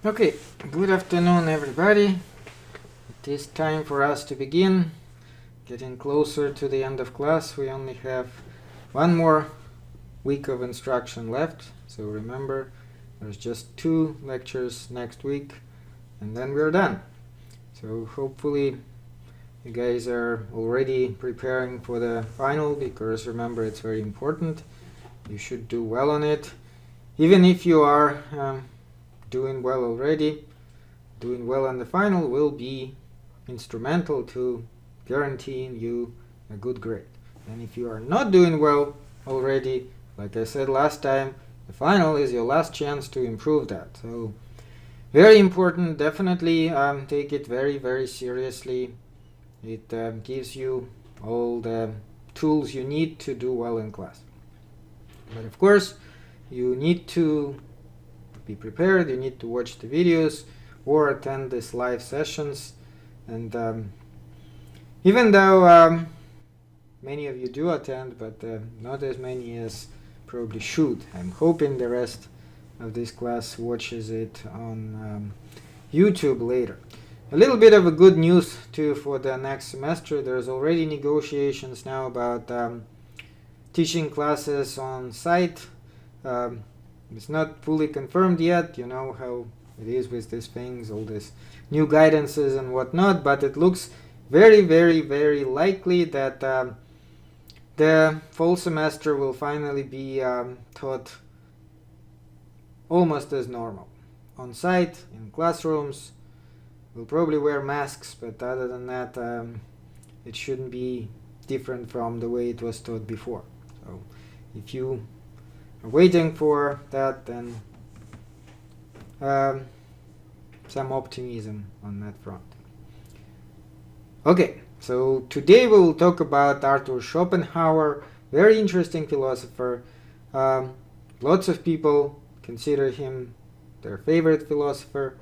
Okay, good afternoon everybody. It is time for us to begin. Getting closer to the end of class. We only have one more week of instruction left. So remember, there's just 2 lectures next week and then we're done. So hopefully you guys are already preparing for the final, because remember, it's very important. You should do well on it. Even if you are doing well already, doing well on the final will be instrumental to guaranteeing you a good grade. And if you are not doing well already, like I said last time, the final is your last chance to improve that. So very important. Definitely take it very, very seriously. It gives you all the tools you need to do well in class. But of course, you need to be prepared. You need to watch the videos or attend these live sessions. And even though many of you do attend, but not as many as probably should, I'm hoping the rest of this class watches it on YouTube later. A little bit of a good news too for the next semester. There's already negotiations now about teaching classes on site. It's not fully confirmed yet. You know how it is with these things, all these new guidances and whatnot, but it looks very, very, very likely that the fall semester will finally be taught almost as normal. On site, in classrooms, we'll probably wear masks, but other than that, it shouldn't be different from the way it was taught before. So if you are waiting for that, then some optimism on that front. Okay, so today we will talk about Arthur Schopenhauer, very interesting philosopher. Lots of people consider him their favorite philosopher.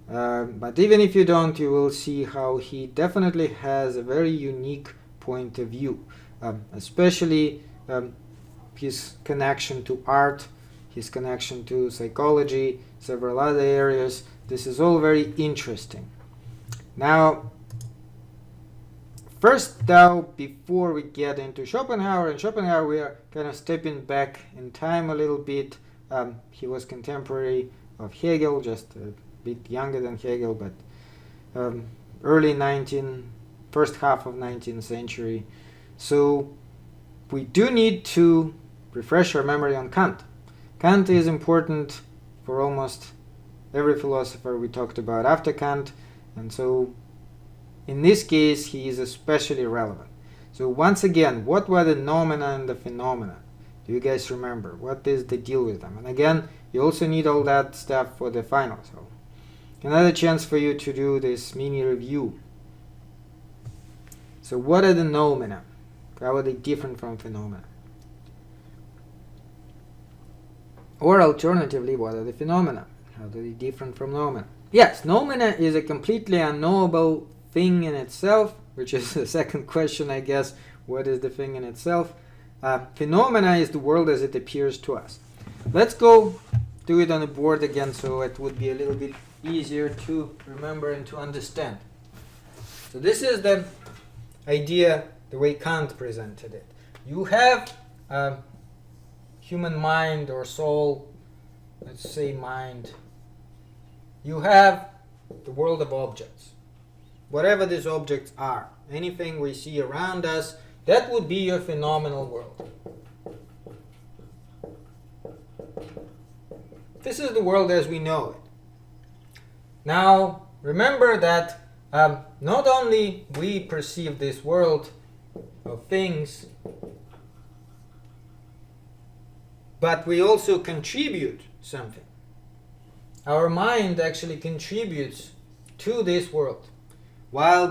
But even if you don't, you will see how he definitely has a very unique point of view, especially his connection to art, his connection to psychology, several other areas. This is all very interesting. Now, first though, before we get into Schopenhauer, we are kind of stepping back in time a little bit. He was contemporary of Hegel, just a bit younger than Hegel, but first half of 19th century. So we do need to refresh our memory on Kant. Kant is important for almost every philosopher we talked about after Kant, and so in this case he is especially relevant. So once again, what were the noumena and the phenomena? Do you guys remember? What is the deal with them? And again, you also need all that stuff for the final. So another chance for you to do this mini review. So what are the noumena? How are they different from phenomena? Or alternatively, what are the phenomena? How are they different from noumena? Yes, noumena is a completely unknowable thing in itself, which is the second question, I guess. What is the thing in itself? Phenomena is the world as it appears to us. Let's go do it on a board again, so it would be a little bit easier to remember and to understand. So this is the idea, the way Kant presented it. You have human mind or soul, let's say mind. You have the world of objects. Whatever these objects are, anything we see around us, that would be your phenomenal world. This is the world as we know it. Now, remember that not only we perceive this world of things, but we also contribute something. Our mind actually contributes to this world, while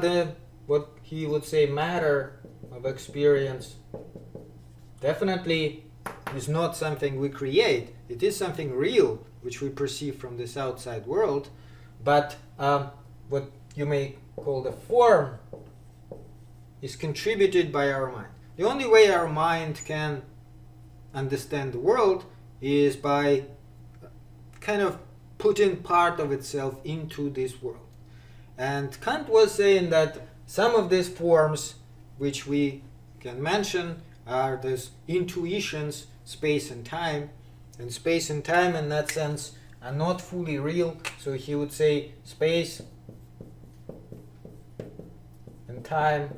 what he would say matter of experience definitely is not something we create. It is something real which we perceive from this outside world, but what you may call the form is contributed by our mind. The only way our mind can understand the world is by kind of putting part of itself into this world. And Kant was saying that some of these forms which we can mention are those intuitions, space and time. And space and time in that sense are not fully real. So he would say space and time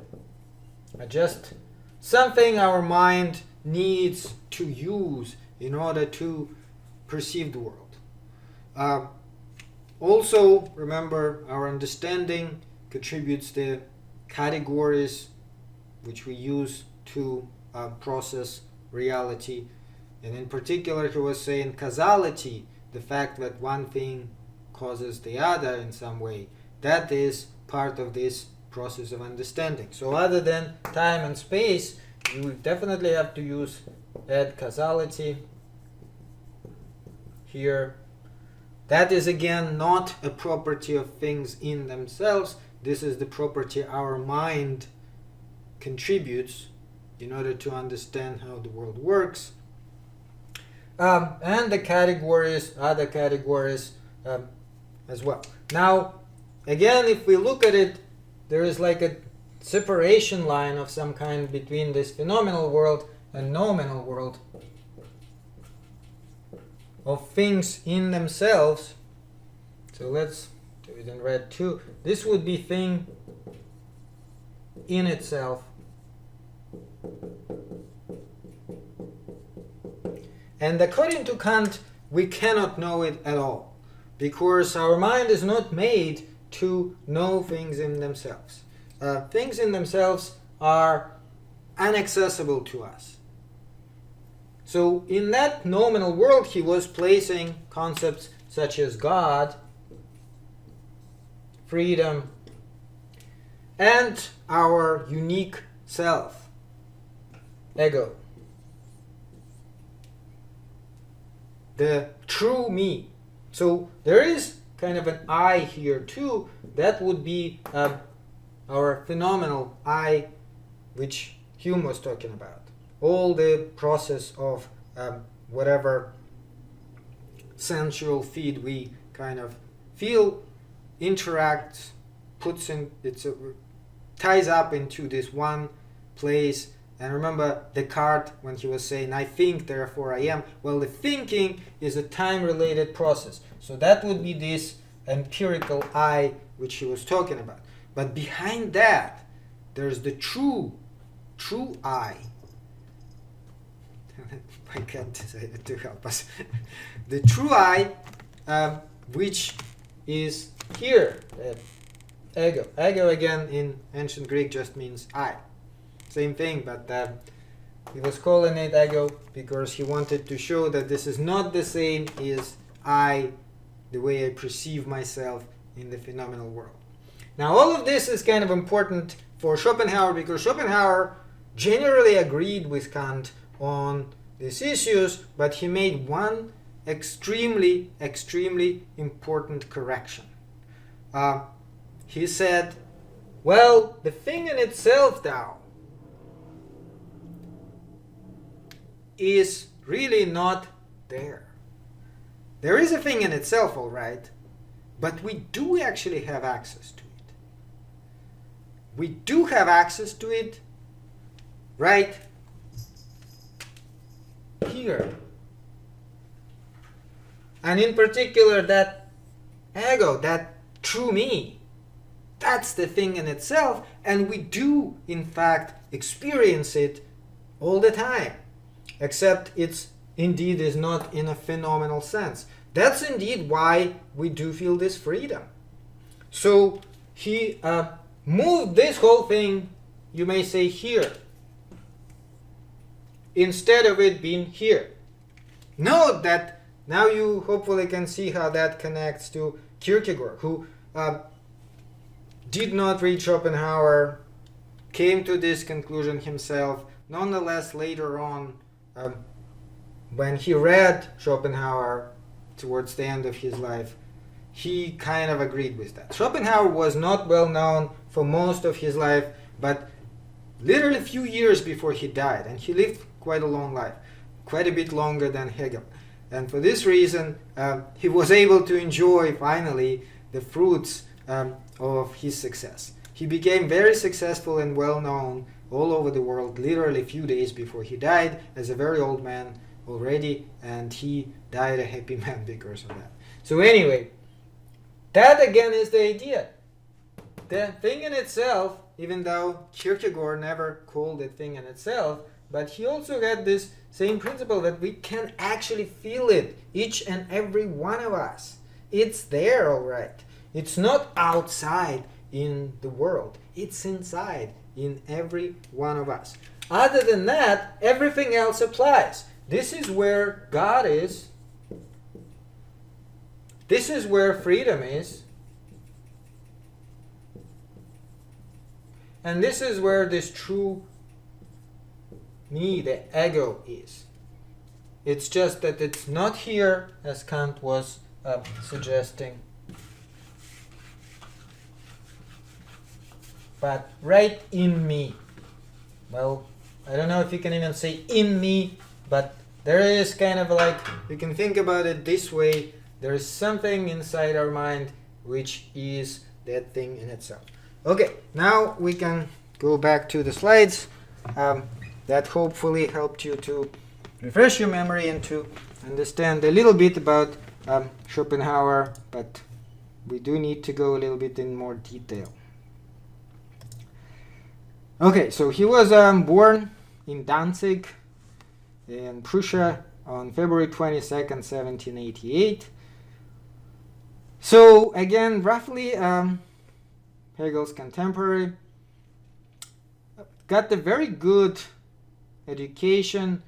are just something our mind needs to use in order to perceive the world. Also, remember, our understanding contributes the categories which we use to process reality. And in particular, he was saying causality, the fact that one thing causes the other in some way, that is part of this process of understanding. So other than time and space, you will definitely have to add causality here. That is again not a property of things in themselves. This is the property our mind contributes in order to understand how the world works. And the categories, other categories as well. Now, again, if we look at it, there is like a separation line of some kind between this phenomenal world and nominal world of things in themselves. So let's do it in red too. This would be thing in itself. And according to Kant, we cannot know it at all, because our mind is not made to know things in themselves. Things in themselves are inaccessible to us. So in that nominal world, he was placing concepts such as God, freedom, and our unique self, ego. The true me. So there is kind of an I here too. That would be our phenomenal I, which Hume was talking about. All the process of whatever sensual feed we kind of feel interacts, puts in, ties up into this one place. And remember Descartes, when he was saying, I think, therefore I am. Well, the thinking is a time-related process. So that would be this empirical I, which he was talking about. But behind that, there's the true I. I can't say it to help us. The true I, which is here, ego. Ego, again, in ancient Greek just means I. Same thing, but he was calling it ego because he wanted to show that this is not the same as I, the way I perceive myself in the phenomenal world. Now, all of this is kind of important for Schopenhauer because Schopenhauer generally agreed with Kant on these issues, but he made one extremely important correction. He said, well, the thing in itself now is really not there. There is a thing in itself, all right, but we do actually have access to it. We do have access to it right here. And in particular, that ego, that true me, that's the thing in itself, and we do, in fact, experience it all the time. Except it's indeed is not in a phenomenal sense. That's indeed why we do feel this freedom. So he moved this whole thing, you may say, here, instead of it being here. Note that now you hopefully can see how that connects to Kierkegaard, who did not read Schopenhauer, came to this conclusion himself. Nonetheless, later on, when he read Schopenhauer towards the end of his life, he kind of agreed with that. Schopenhauer was not well known for most of his life, but literally a few years before he died, and he lived quite a long life, quite a bit longer than Hegel. And for this reason, he was able to enjoy finally the fruits of his success. He became very successful and well known all over the world, literally a few days before he died, as a very old man already, and he died a happy man because of that. So anyway, that again is the idea. The thing in itself, even though Kierkegaard never called it thing in itself, but he also had this same principle that we can actually feel it, each and every one of us. It's there, all right. It's not outside in the world. It's inside in every one of us. Other than that, everything else applies. This is where God is. This is where freedom is. And this is where this true me, the ego, is. It's just that it's not here, as Kant was suggesting, but right in me. Well, I don't know if you can even say in me, but there is kind of like, you can think about it this way, there is something inside our mind which is that thing in itself. Okay, now we can go back to the slides. That hopefully helped you to refresh your memory and to understand a little bit about Schopenhauer, but we do need to go a little bit in more detail. Okay, so he was born in Danzig in Prussia on February 22nd, 1788. So again, roughly Hegel's contemporary. Got a very good education,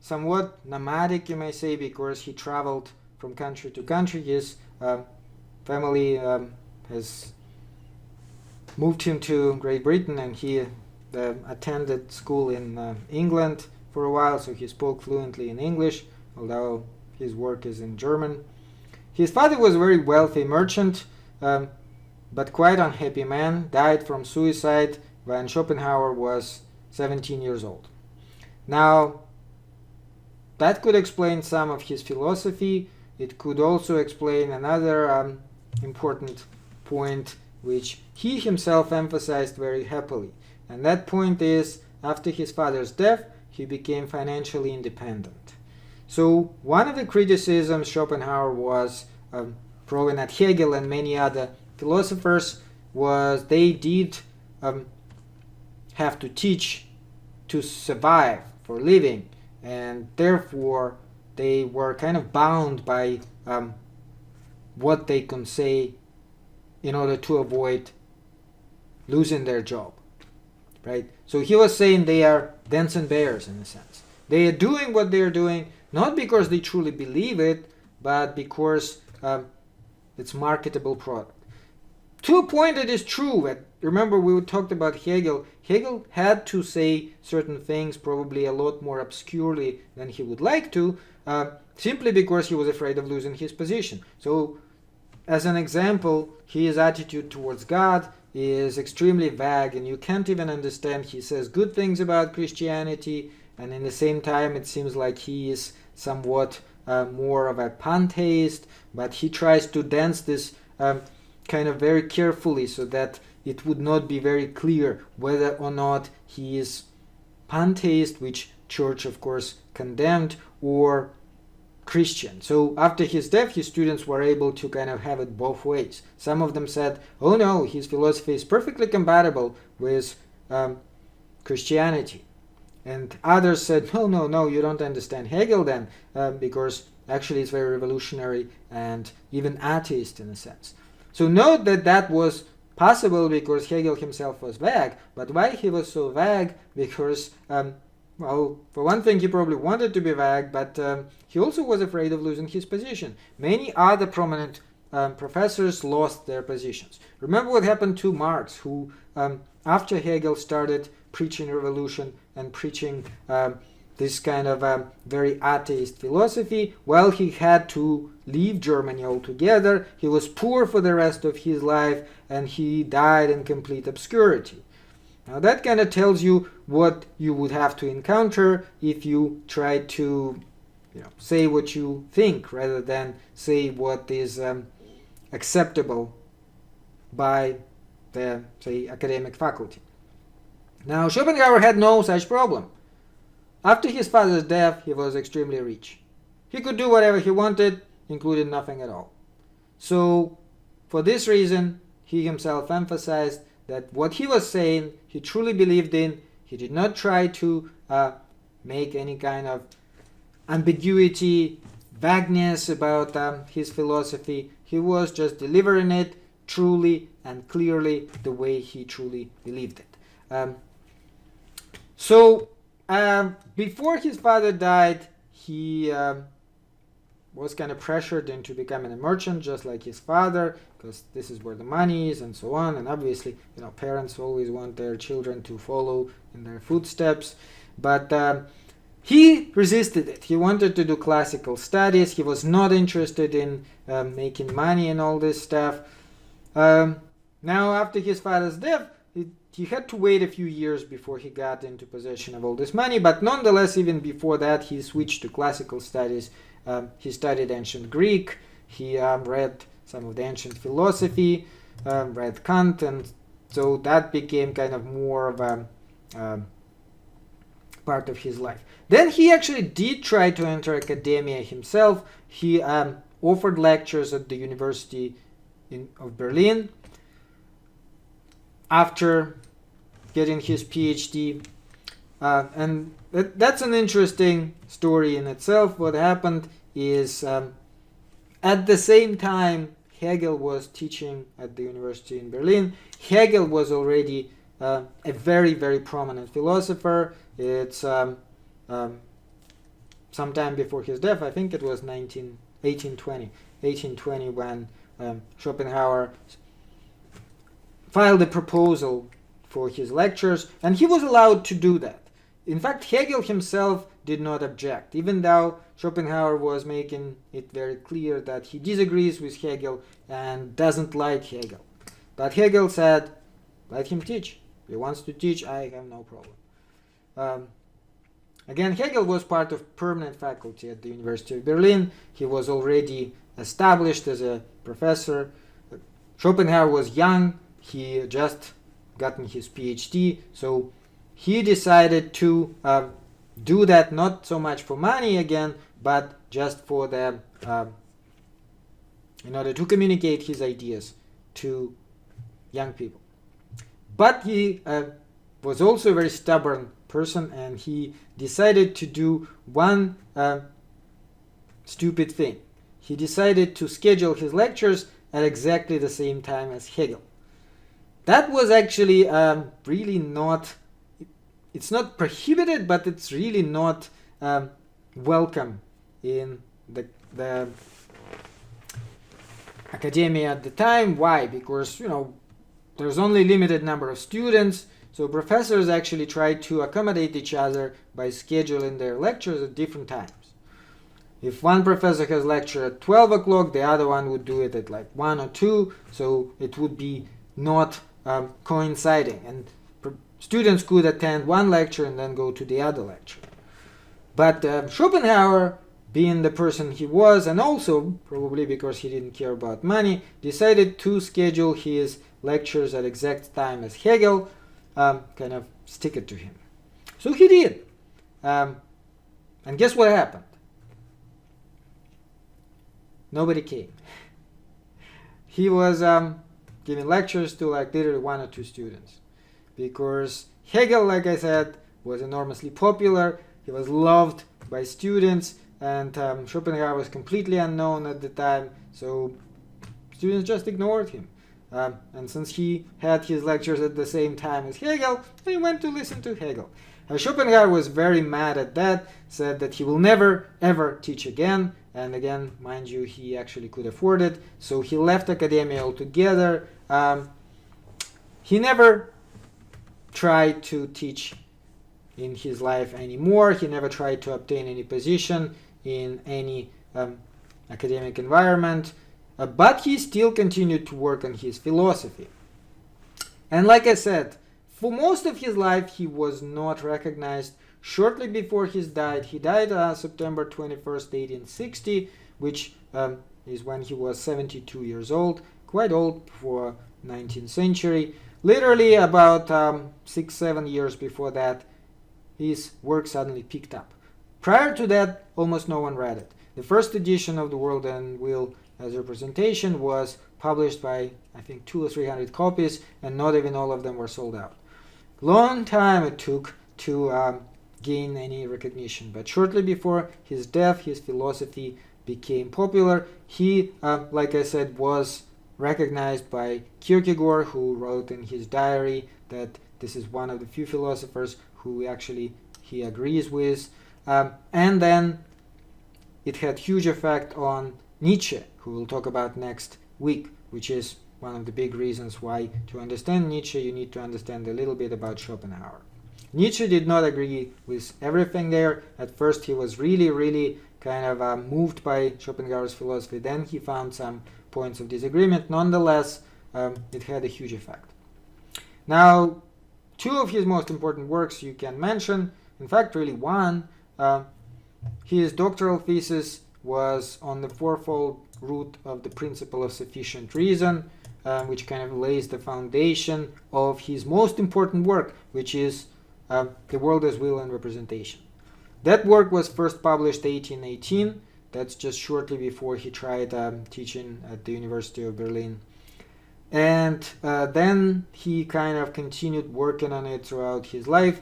somewhat nomadic, you may say, because he traveled from country to country. His family has moved him to Great Britain, and he attended school in England for a while, so he spoke fluently in English, although his work is in German. His father was a very wealthy merchant, but quite unhappy man, died from suicide when Schopenhauer was 17 years old. Now, that could explain some of his philosophy. It could also explain another important point which he himself emphasized very happily. And that point is, after his father's death, he became financially independent. So one of the criticisms Schopenhauer was throwing at Hegel and many other philosophers was they did have to teach to survive for living, and therefore they were kind of bound by what they can say in order to avoid losing their job, right? So he was saying they are dancing bears in a sense. They are doing what they are doing not because they truly believe it, but because it's marketable product. To a point it is true that, remember we talked about Hegel. Hegel had to say certain things probably a lot more obscurely than he would like to, simply because he was afraid of losing his position. So, as an example, his attitude towards God is extremely vague, and you can't even understand. He says good things about Christianity, and in the same time it seems like he is somewhat more of a pantheist, but he tries to dance this kind of very carefully so that it would not be very clear whether or not he is pantheist, which Church of course condemned, or Christian. So after his death, his students were able to kind of have it both ways. Some of them said, oh no, his philosophy is perfectly compatible with Christianity. And others said, no, you don't understand Hegel then, because actually it's very revolutionary and even atheist in a sense. So note that that was possible because Hegel himself was vague. But why he was so vague? Because, well, for one thing, he probably wanted to be vague, but he also was afraid of losing his position. Many other prominent professors lost their positions. Remember what happened to Marx, who, after Hegel started preaching revolution and preaching this kind of very atheist philosophy, well, he had to leave Germany altogether. He was poor for the rest of his life, and he died in complete obscurity. Now that kind of tells you what you would have to encounter if you try to say what you think rather than say what is acceptable by the, say, academic faculty. Now, Schopenhauer had no such problem. After his father's death, he was extremely rich. He could do whatever he wanted, including nothing at all. So, for this reason, he himself emphasized that what he was saying, he truly believed in. He did not try to make any kind of ambiguity, vagueness about his philosophy. He was just delivering it truly and clearly the way he truly believed it. Before his father died, he was kind of pressured into becoming a merchant, just like his father, because this is where the money is and so on. And obviously, parents always want their children to follow in their footsteps. But he resisted it. He wanted to do classical studies. He was not interested in making money and all this stuff. Now, after his father's death, he had to wait a few years before he got into possession of all this money, but nonetheless, even before that, he switched to classical studies. He studied ancient Greek, he read some of the ancient philosophy, read Kant, and so that became kind of more of a part of his life. Then he actually did try to enter academia himself. He offered lectures at the University of Berlin. After getting his PhD, and that's an interesting story in itself. What happened is at the same time Hegel was teaching at the university in Berlin, Hegel was already a very, very prominent philosopher. It's sometime before his death, I think it was 1820 when Schopenhauer filed a proposal for his lectures, and he was allowed to do that. In fact, Hegel himself did not object, even though Schopenhauer was making it very clear that he disagrees with Hegel and doesn't like Hegel. But Hegel said, let him teach. If he wants to teach, I have no problem. Again, Hegel was part of permanent faculty at the University of Berlin. He was already established as a professor. Schopenhauer was young. He just gotten his PhD, so he decided to do that not so much for money again, but just for the in order to communicate his ideas to young people. But he was also a very stubborn person, and he decided to do one stupid thing. He decided to schedule his lectures at exactly the same time as Hegel. That was actually really not, it's not prohibited, but it's really not welcome in the academia at the time. Why? Because, there's only limited number of students, so professors actually try to accommodate each other by scheduling their lectures at different times. If one professor has lecture at 12 o'clock, the other one would do it at like 1 or 2, so it would be not coinciding, and students could attend one lecture and then go to the other lecture. But Schopenhauer, being the person he was, and also probably because he didn't care about money, decided to schedule his lectures at exact time as Hegel, kind of stick it to him. So he did. And guess what happened? Nobody came. He was giving lectures to like literally 1 or 2 students, because Hegel, like I said, was enormously popular. He was loved by students, and Schopenhauer was completely unknown at the time, so students just ignored him. And since he had his lectures at the same time as Hegel, they went to listen to Hegel. Schopenhauer was very mad at that, said that he will never ever teach again, and again, mind you, he actually could afford it, so he left academia altogether. He never tried to teach in his life anymore. He never tried to obtain any position in any academic environment, but he still continued to work on his philosophy. And like I said, for most of his life he was not recognized Shortly before he died September 21st, 1860, which is when he was 72 years old, quite old for 19th century. Literally about 6-7 years before that, his work suddenly picked up. Prior to that, almost no one read it. The first edition of The World and Will as Representation was published by, I think, 200 or 300 copies, and not even all of them were sold out. Long time it took to gain any recognition, but shortly before his death, his philosophy became popular. He, like I said, was recognized by Kierkegaard, who wrote in his diary that this is one of the few philosophers who actually he agrees with. And then it had huge effect on Nietzsche, who we'll talk about next week, which is one of the big reasons why to understand Nietzsche you need to understand a little bit about Schopenhauer. Nietzsche did not agree with everything there. At first he was really kind of moved by Schopenhauer's philosophy. Then he found some points of disagreement. Nonetheless, it had a huge effect. Now, two of his most important works you can mention, in fact really one. His doctoral thesis was on the fourfold root of the principle of sufficient reason, which kind of lays the foundation of his most important work, which is The World as Will and Representation. That work was first published 1818. That's just shortly before he tried teaching at the University of Berlin. And then he kind of continued working on it throughout his life.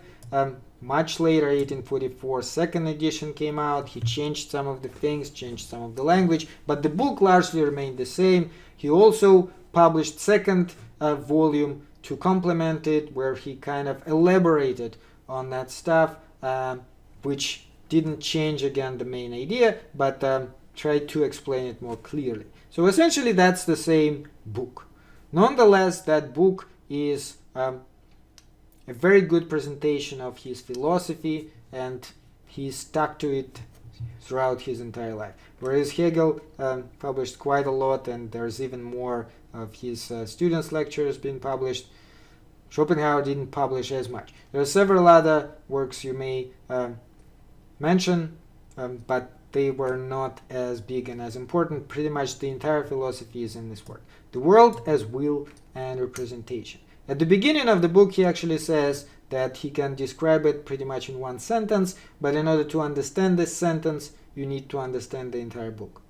Much later, 1844, second edition came out. He changed some of the things, changed some of the language, but the book largely remained the same. He also published second volume to complement it, where he kind of elaborated on that stuff, which didn't change again the main idea, but tried to explain it more clearly. So essentially that's the same book. Nonetheless, that book is a very good presentation of his philosophy, and he stuck to it throughout his entire life. Whereas Hegel published quite a lot, and there's even more of his students' lectures being published. Schopenhauer didn't publish as much. There are several other works you may mention, but they were not as big and as important. Pretty much the entire philosophy is in this work. The World as Will and Representation. At the beginning of the book, he actually says that he can describe it pretty much in one sentence, but in order to understand this sentence, you need to understand the entire book.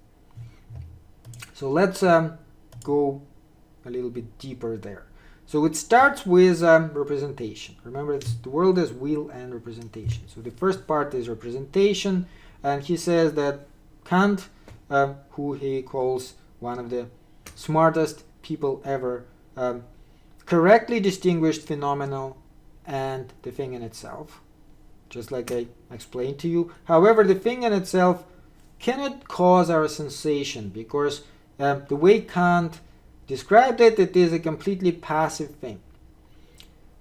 So let's go a little bit deeper there. So it starts with representation. Remember, it's the world as will and representation. So the first part is representation, and he says that Kant, who he calls one of the smartest people ever, correctly distinguished phenomenal and the thing in itself, just like I explained to you. However, the thing in itself cannot cause our sensation, because the way Kant described it, it is a completely passive thing.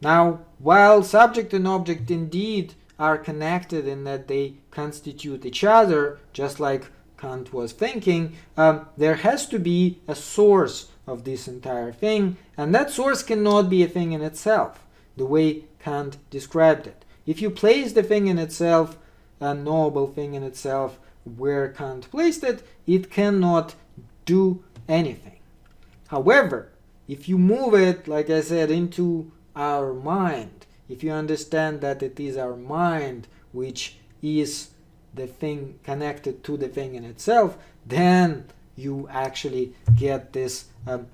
Now, while subject and object indeed are connected in that they constitute each other, just like Kant was thinking, there has to be a source of this entire thing, and that source cannot be a thing in itself, the way Kant described it. If you place the thing in itself, a knowable thing in itself, where Kant placed it, it cannot do anything. However, if you move it, like I said, into our mind, if you understand that it is our mind which is the thing connected to the thing in itself, then you actually get this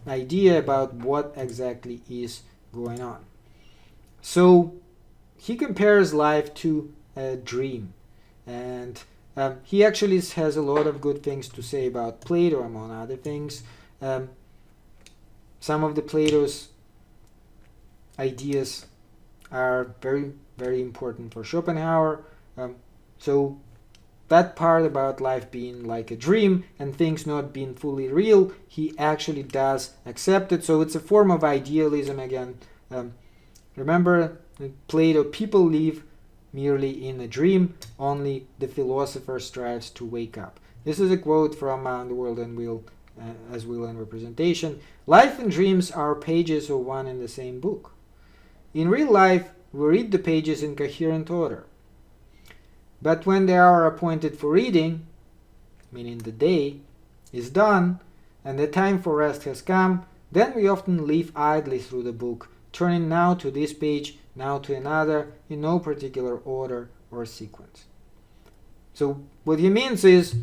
idea about what exactly is going on. So he compares life to a dream, and he actually has a lot of good things to say about Plato, among other things. Some of the Plato's ideas are very, very important for Schopenhauer. So that part about life being like a dream and things not being fully real, he actually does accept it. So it's a form of idealism again. Remember, Plato, people live merely in a dream, only the philosopher strives to wake up. This is a quote from The World and Will as Will and Representation. Life and dreams are pages of one and the same book. In real life, we read the pages in coherent order. But when the hour appointed for reading, meaning the day, is done, and the time for rest has come, then we often leaf idly through the book, turning now to this page, now to another, in no particular order or sequence. So what he means is,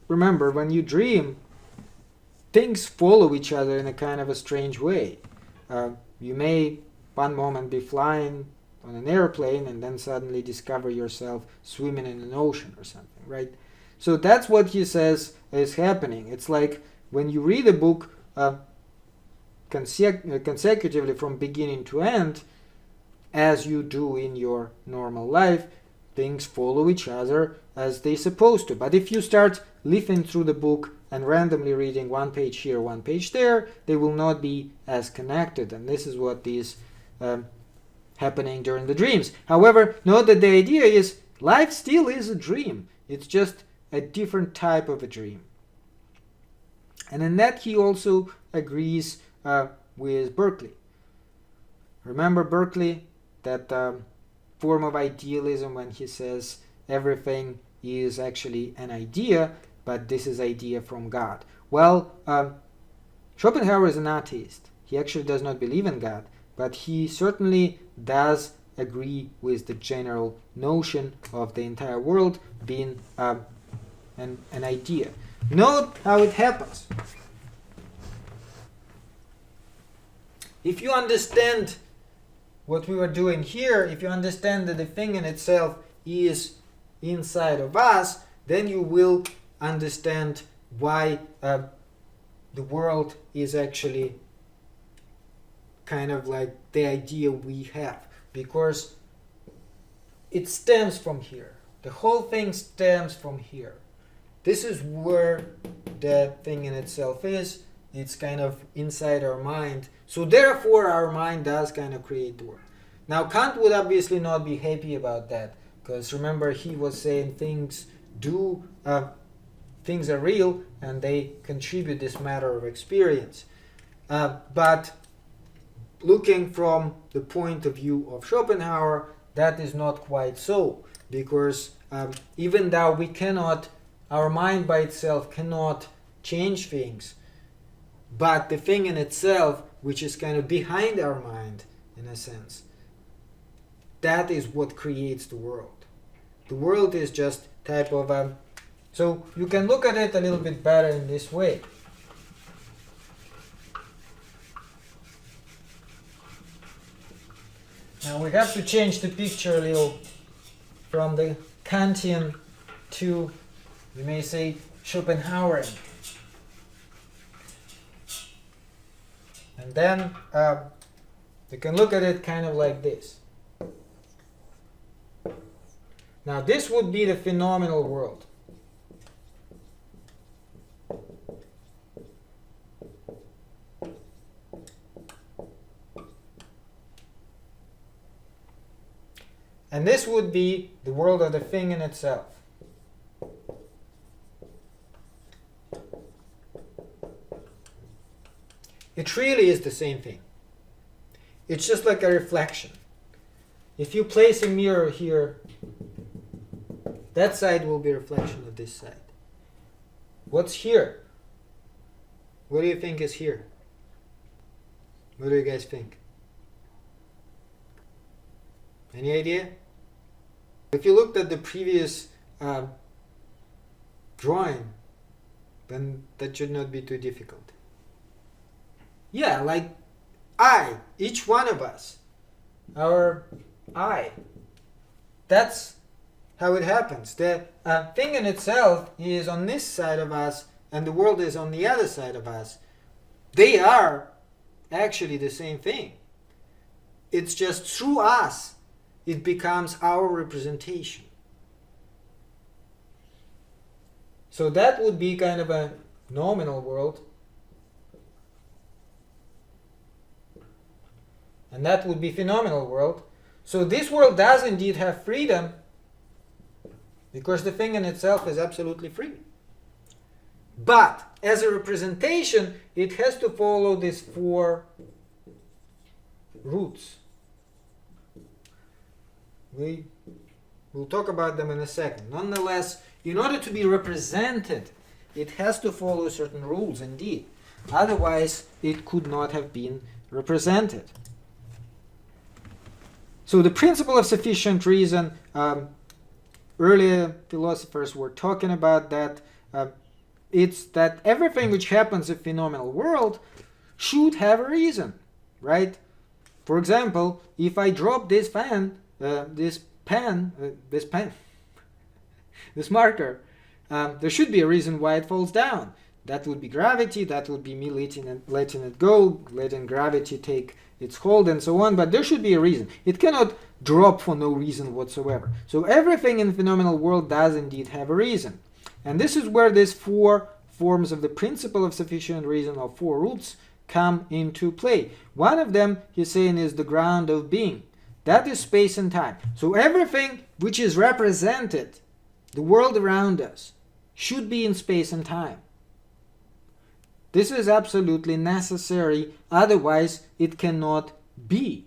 remember, when you dream, things follow each other in a kind of a strange way. You may one moment be flying on an airplane and then suddenly discover yourself swimming in an ocean or something, right? So that's what he says is happening. It's like when you read a book consecutively from beginning to end, as you do in your normal life, things follow each other as they're supposed to. But if you start leafing through the book and randomly reading one page here, one page there, they will not be as connected. And this is what is happening during the dreams. However, note that the idea is life still is a dream. It's just a different type of a dream. And in that he also agrees with Berkeley. Remember Berkeley, that form of idealism when he says everything is actually an idea, but this is idea from God. Well, Schopenhauer is an atheist. He actually does not believe in God, but he certainly does agree with the general notion of the entire world being an idea. Note how it happens. If you understand what we were doing here, if you understand that the thing in itself is inside of us, then you will understand why the world is actually kind of like the idea we have. Because it stems from here. The whole thing stems from here. This is where the thing in itself is. It's kind of inside our mind. So therefore our mind does kind of create the world. Now Kant would obviously not be happy about that, because remember he was saying things are real and they contribute this matter of experience. But looking from the point of view of Schopenhauer, that is not quite so, because even though we cannot, our mind by itself cannot change things, but the thing in itself, which is kind of behind our mind in a sense, that is what creates the world. The world is just type of so you can look at it a little bit better in this way. Now we have to change the picture a little from the Kantian to, we may say, Schopenhauerian. And then you can look at it kind of like this. Now this would be the phenomenal world. And this would be the world of the thing in itself. It really is the same thing. It's just like a reflection. If you place a mirror here, that side will be a reflection of this side. What's here? What do you think is here? What do you guys think? Any idea? If you looked at the previous drawing, then that should not be too difficult. Yeah, like I, each one of us, our I. That's how it happens. The thing in itself is on this side of us and the world is on the other side of us. They are actually the same thing. It's just through us it becomes our representation. So that would be kind of a nominal world. And that would be phenomenal world. So this world does indeed have freedom, because the thing in itself is absolutely free. But as a representation, it has to follow these four roots. We We'll talk about them in a second. Nonetheless, in order to be represented, it has to follow certain rules indeed. Otherwise, it could not have been represented. So the principle of sufficient reason, earlier philosophers were talking about that. It's that everything which happens in the phenomenal world should have a reason, right? For example, if I drop this this marker, there should be a reason why it falls down. That would be gravity, that would be me letting it go, letting gravity take its hold and so on, but there should be a reason. It cannot drop for no reason whatsoever. So everything in the phenomenal world does indeed have a reason. And this is where these four forms of the principle of sufficient reason, or four roots, come into play. One of them, he's saying, is the ground of being. That is space and time. So everything which is represented, the world around us, should be in space and time. This is absolutely necessary, otherwise it cannot be.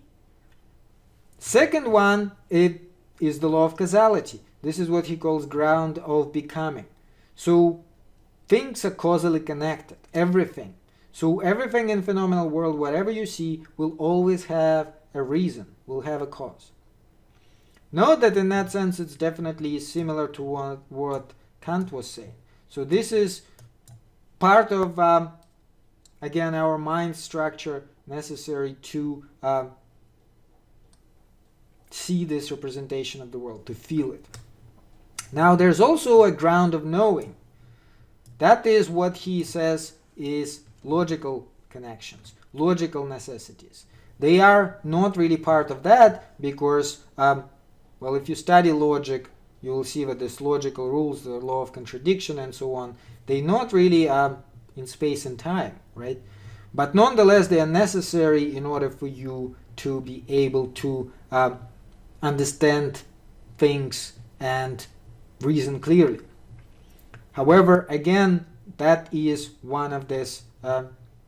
Second one, it is the law of causality. This is what he calls ground of becoming. So things are causally connected, everything. So everything in phenomenal world, whatever you see, will always have a reason, will have a cause. Note that in that sense it's definitely similar to what Kant was saying. So this is part of, again, our mind structure necessary to see this representation of the world, to feel it. Now there's also a ground of knowing. That is what he says is logical connections, logical necessities. They are not really part of that because, well, if you study logic, you will see that these logical rules, the law of contradiction and so on, they're not really in space and time, right? But nonetheless, they are necessary in order for you to be able to understand things and reason clearly. However, again, that is one of these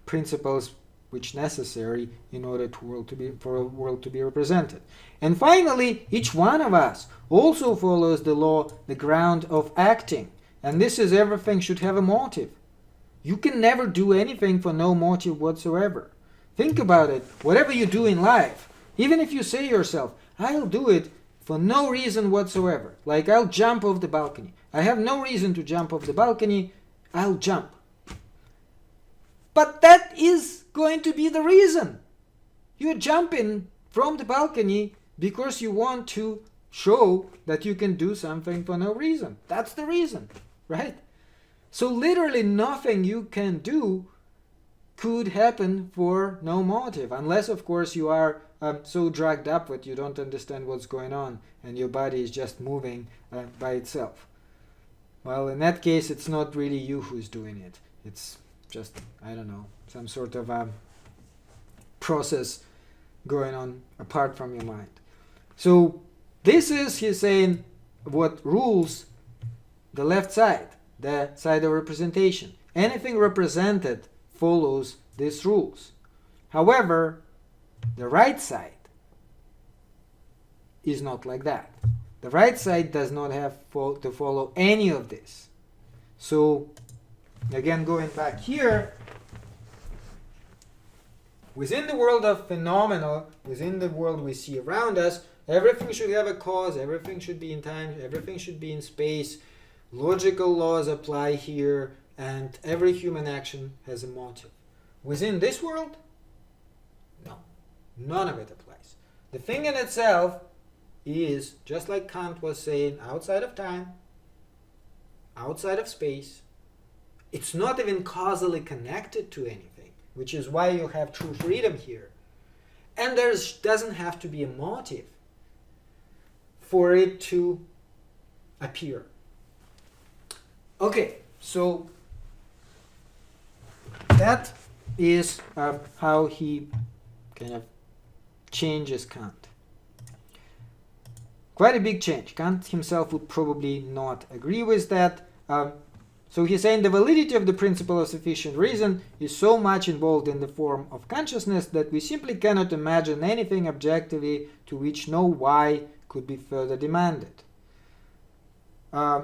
principles which necessary in order for a world to be represented. And finally, each one of us also follows the law, the ground of acting. And this is everything should have a motive. You can never do anything for no motive whatsoever. Think about it. Whatever you do in life, even if you say yourself, I'll do it for no reason whatsoever. Like I'll jump off the balcony. I have no reason to jump off the balcony. I'll jump. But that is going to be the reason. You're jumping from the balcony because you want to show that you can do something for no reason. That's the reason, right? So literally nothing you can do could happen for no motive, unless of course you are so drugged up that you don't understand what's going on and your body is just moving by itself. Well, in that case, it's not really you who's doing it. It's just, I don't know, some sort of process going on apart from your mind. So this is, he's saying, what rules the left side, the side of representation. Anything represented follows these rules. However, the right side is not like that. The right side does not have to follow any of this. So, again, going back here, within the world of phenomena, within the world we see around us, everything should have a cause, everything should be in time, everything should be in space, logical laws apply here, and every human action has a motive. Within this world, no, none of it applies. The thing in itself is, just like Kant was saying, outside of time, outside of space. It's not even causally connected to anything, which is why you have true freedom here. And there doesn't have to be a motive for it to appear. Okay, so that is how he kind of changes Kant. Quite a big change. Kant himself would probably not agree with that. So he's saying the validity of the principle of sufficient reason is so much involved in the form of consciousness that we simply cannot imagine anything objectively to which no why could be further demanded. uh,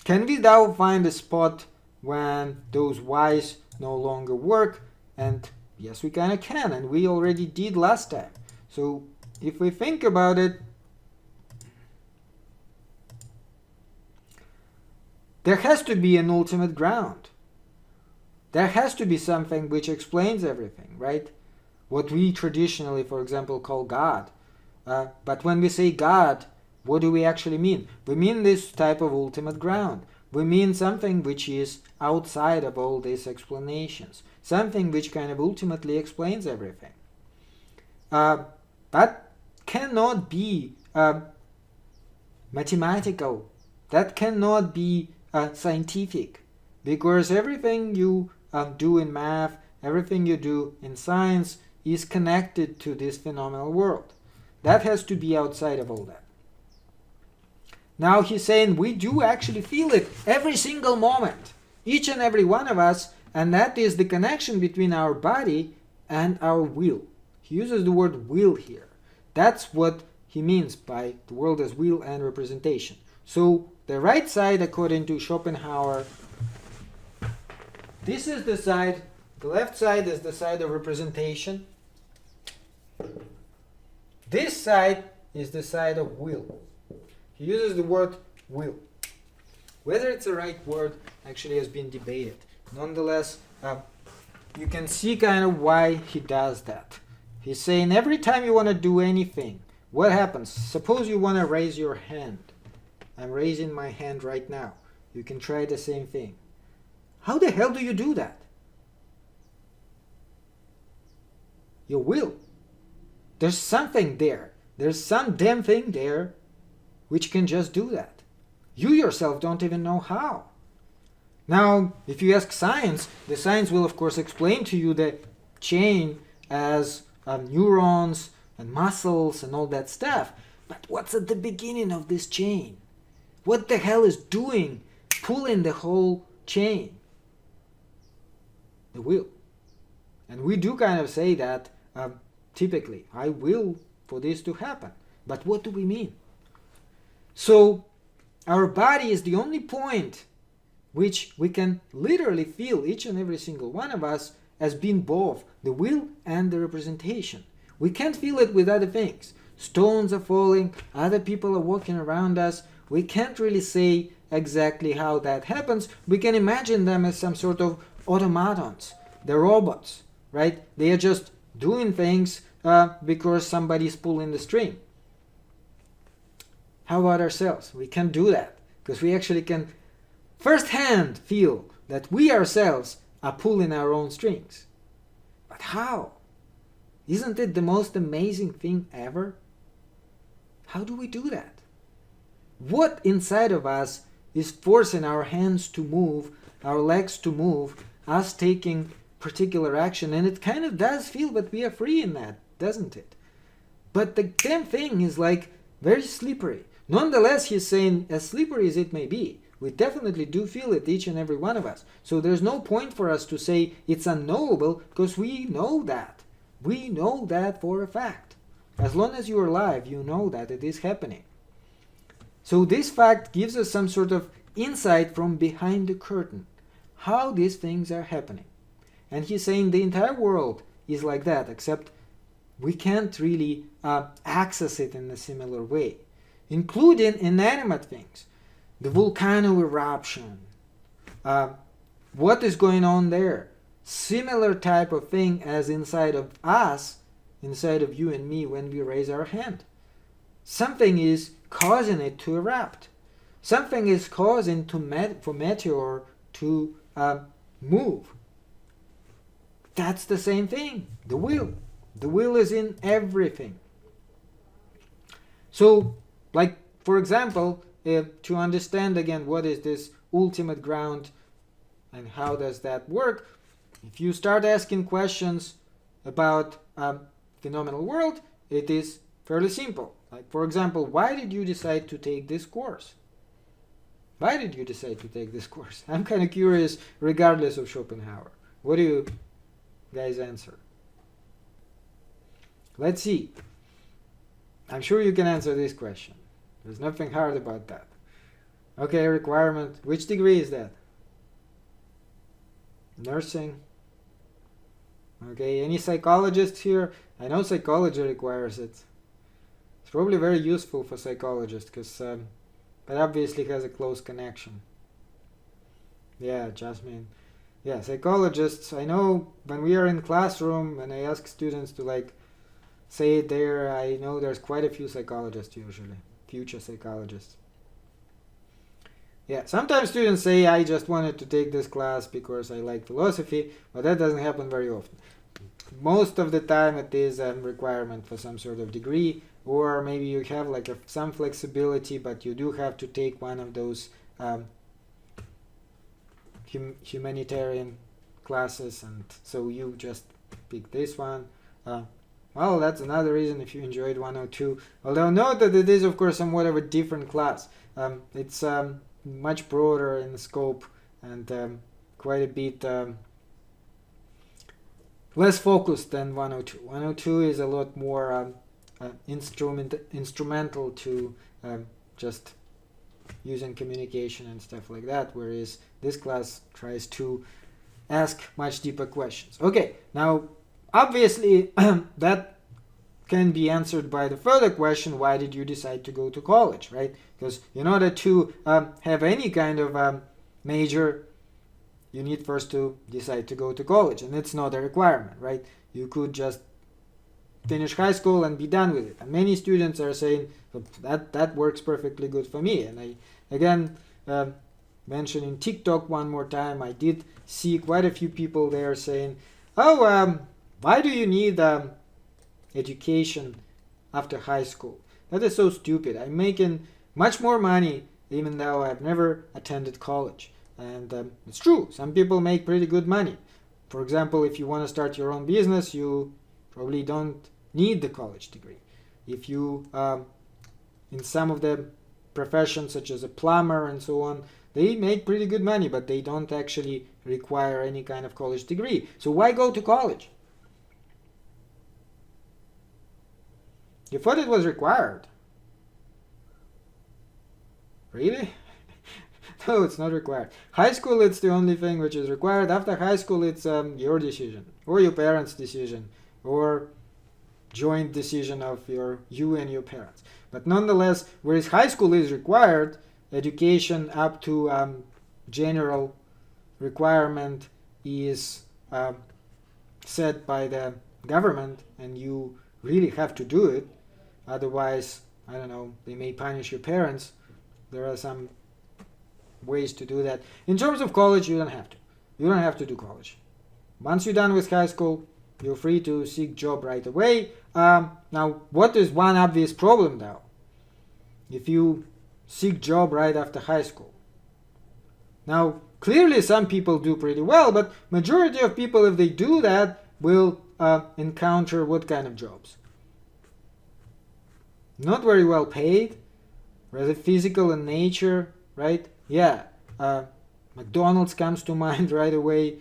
can we now find a spot when those y's no longer work? And yes, we kind of can, and we already did last time. So if we think about it, there has to be an ultimate ground. There has to be something which explains everything, right? What we traditionally, for example, call God. But when we say God, what do we actually mean? We mean this type of ultimate ground. We mean something which is outside of all these explanations. Something which kind of ultimately explains everything. That cannot be mathematical. That cannot be scientific. Because everything you do in math, everything you do in science is connected to this phenomenal world. That has to be outside of all that. Now he's saying we do actually feel it every single moment, each and every one of us, and that is the connection between our body and our will. He uses the word will here. That's what he means by the world as will and representation. So the right side, according to Schopenhauer, this is the side, the left side is the side of representation. This side is the side of will. He uses the word will. Whether it's the right word actually has been debated. Nonetheless, you can see kind of why he does that. He's saying every time you want to do anything, what happens? Suppose you want to raise your hand. I'm raising my hand right now. You can try the same thing. How the hell do you do that? Your will. There's something there. There's some damn thing there which can just do that. You yourself don't even know how. Now, if you ask science, the science will of course explain to you the chain as neurons and muscles and all that stuff. But what's at the beginning of this chain? What the hell is doing, pulling the whole chain? The will. And we do kind of say that typically, I will for this to happen. But what do we mean? So our body is the only point which we can literally feel, each and every single one of us, as being both the will and the representation. We can't feel it with other things. Stones are falling, other people are walking around us. We can't really say exactly how that happens. We can imagine them as some sort of automatons. They're robots, right? They are just doing things because somebody's pulling the string. How about ourselves? We can do that because we actually can firsthand feel that we ourselves are pulling our own strings. But how? Isn't it the most amazing thing ever? How do we do that? What inside of us is forcing our hands to move, our legs to move, us taking particular action? And it kind of does feel that we are free in that, doesn't it? But the damn thing is like very slippery. Nonetheless, he's saying, as slippery as it may be, we definitely do feel it, each and every one of us. So there's no point for us to say it's unknowable, because we know that. We know that for a fact. As long as you're alive, you know that it is happening. So this fact gives us some sort of insight from behind the curtain, how these things are happening. And he's saying the entire world is like that, except we can't really access it in a similar way, including inanimate things. The volcano eruption. What is going on there? Similar type of thing as inside of us, inside of you and me when we raise our hand. Something is causing it to erupt. Something is causing for meteor to move. That's the same thing. The will. The will is in everything. So, like, for example, to understand again what is this ultimate ground and how does that work, if you start asking questions about phenomenal world, it is fairly simple. Like, for example, why did you decide to take this course? Why did you decide to take this course? I'm kind of curious, regardless of Schopenhauer. What do you guys answer? Let's see. I'm sure you can answer this question. There's nothing hard about that. Okay, requirement. Which degree is that? Nursing. Okay, any psychologists here? I know psychology requires it. It's probably very useful for psychologists because it obviously has a close connection. Yeah, Jasmine. Yeah, psychologists. I know when we are in classroom and I ask students to like say it there, I know there's quite a few psychologists usually, future psychologists. Yeah, sometimes students say I just wanted to take this class because I like philosophy, but that doesn't happen very often. Most of the time it is a requirement for some sort of degree, or maybe you have like some flexibility, but you do have to take one of those humanitarian classes, and so you just pick this one. Well, that's another reason if you enjoyed 102. Although note that it is of course somewhat of a different class. It's much broader in scope and quite a bit less focused than 102. 102 is a lot more instrumental to just using communication and stuff like that, whereas this class tries to ask much deeper questions. Okay, now obviously that can be answered by the further question, why did you decide to go to college, right? Because in order to have any kind of major, you need first to decide to go to college, and it's not a requirement, right? You could just finish high school and be done with it. And many students are saying that works perfectly good for me. And I again mention in TikTok one more time, I did see quite a few people there saying, oh, why do you need education after high school? That is so stupid. I'm making much more money even though I've never attended college. And it's true, some people make pretty good money. For example, if you want to start your own business, you probably don't need the college degree. If you, in some of the professions such as a plumber and so on, they make pretty good money, but they don't actually require any kind of college degree. So why go to college? You thought it was required. Really? No, it's not required. High school, it's the only thing which is required. After high school, it's your decision, or your parents' decision, or joint decision of you and your parents. But nonetheless, whereas high school is required, education up to general requirement is set by the government, and you really have to do it. Otherwise, I don't know, they may punish your parents. There are some ways to do that. In terms of college, you don't have to. You don't have to do college. Once you're done with high school, you're free to seek job right away. Now, what is one obvious problem though? If you seek job right after high school. Now, clearly some people do pretty well, but majority of people, if they do that, will encounter what kind of jobs? Not very well paid, rather physical in nature, right? Yeah, McDonald's comes to mind right away.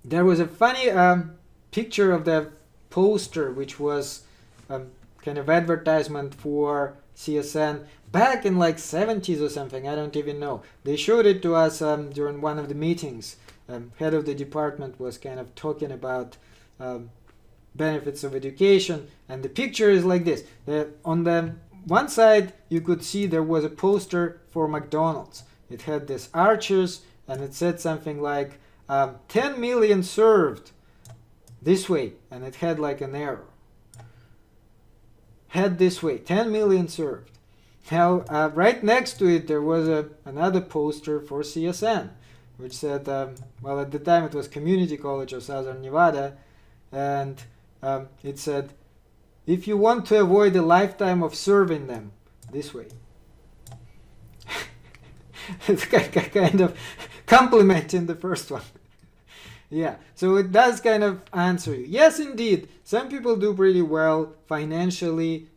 There was a funny picture of the poster, which was kind of advertisement for CSN back in like 70s or something. I don't even know. They showed it to us during one of the meetings. Head of the department was kind of talking about benefits of education, and the picture is like this. On the one side, you could see there was a poster for McDonald's. It had these arches, and it said something like 10 million served this way, and it had like an arrow. Head this way, 10 million served. Now, right next to it, there was another poster for CSN, which said, well, at the time it was Community College of Southern Nevada, and it said, if you want to avoid a lifetime of serving them, this way. It's kind of complimenting the first one. Yeah, so it does kind of answer you. Yes, indeed, some people do pretty well financially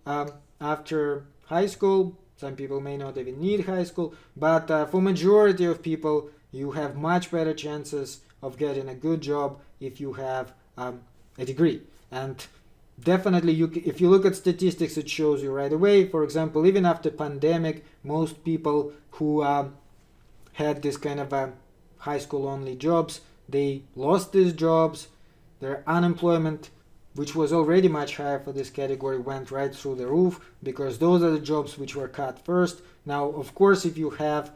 after high school. Some people may not even need high school, but for majority of people, you have much better chances of getting a good job if you have a degree. And definitely, if you look at statistics, it shows you right away. For example, even after pandemic, most people who had this kind of high school only jobs, they lost these jobs. Their unemployment, which was already much higher for this category, went right through the roof, because those are the jobs which were cut first. Now, of course, if you have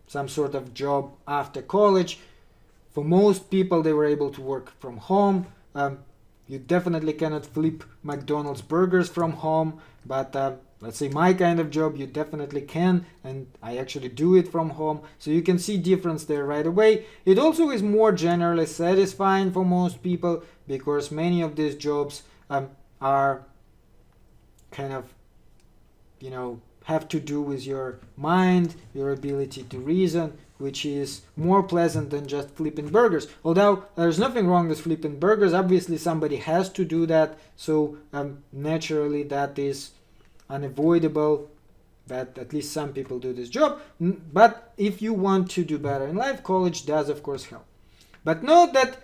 some sort of job after college, for most people, they were able to work from home. You definitely cannot flip McDonald's burgers from home, but let's say my kind of job, you definitely can, and I actually do it from home. So you can see difference there right away. It also is more generally satisfying for most people, because many of these jobs are kind of, have to do with your mind, your ability to reason, which is more pleasant than just flipping burgers. Although there's nothing wrong with flipping burgers, obviously somebody has to do that, so naturally that is unavoidable, that at least some people do this job. But if you want to do better in life, college does of course help. But note that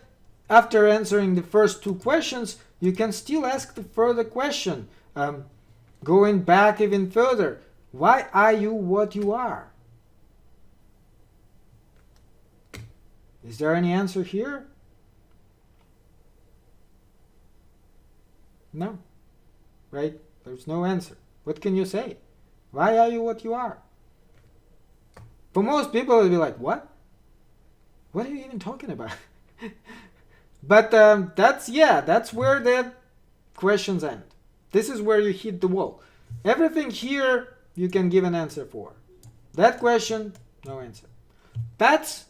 after answering the first two questions, you can still ask the further question, going back even further. Why are you what you are? Is there any answer here? No. Right? There's no answer. What can you say? Why are you what you are? For most people, it'll be like, what? What are you even talking about? But that's where the questions end. This is where you hit the wall. Everything here you can give an answer for. That question, no answer. That's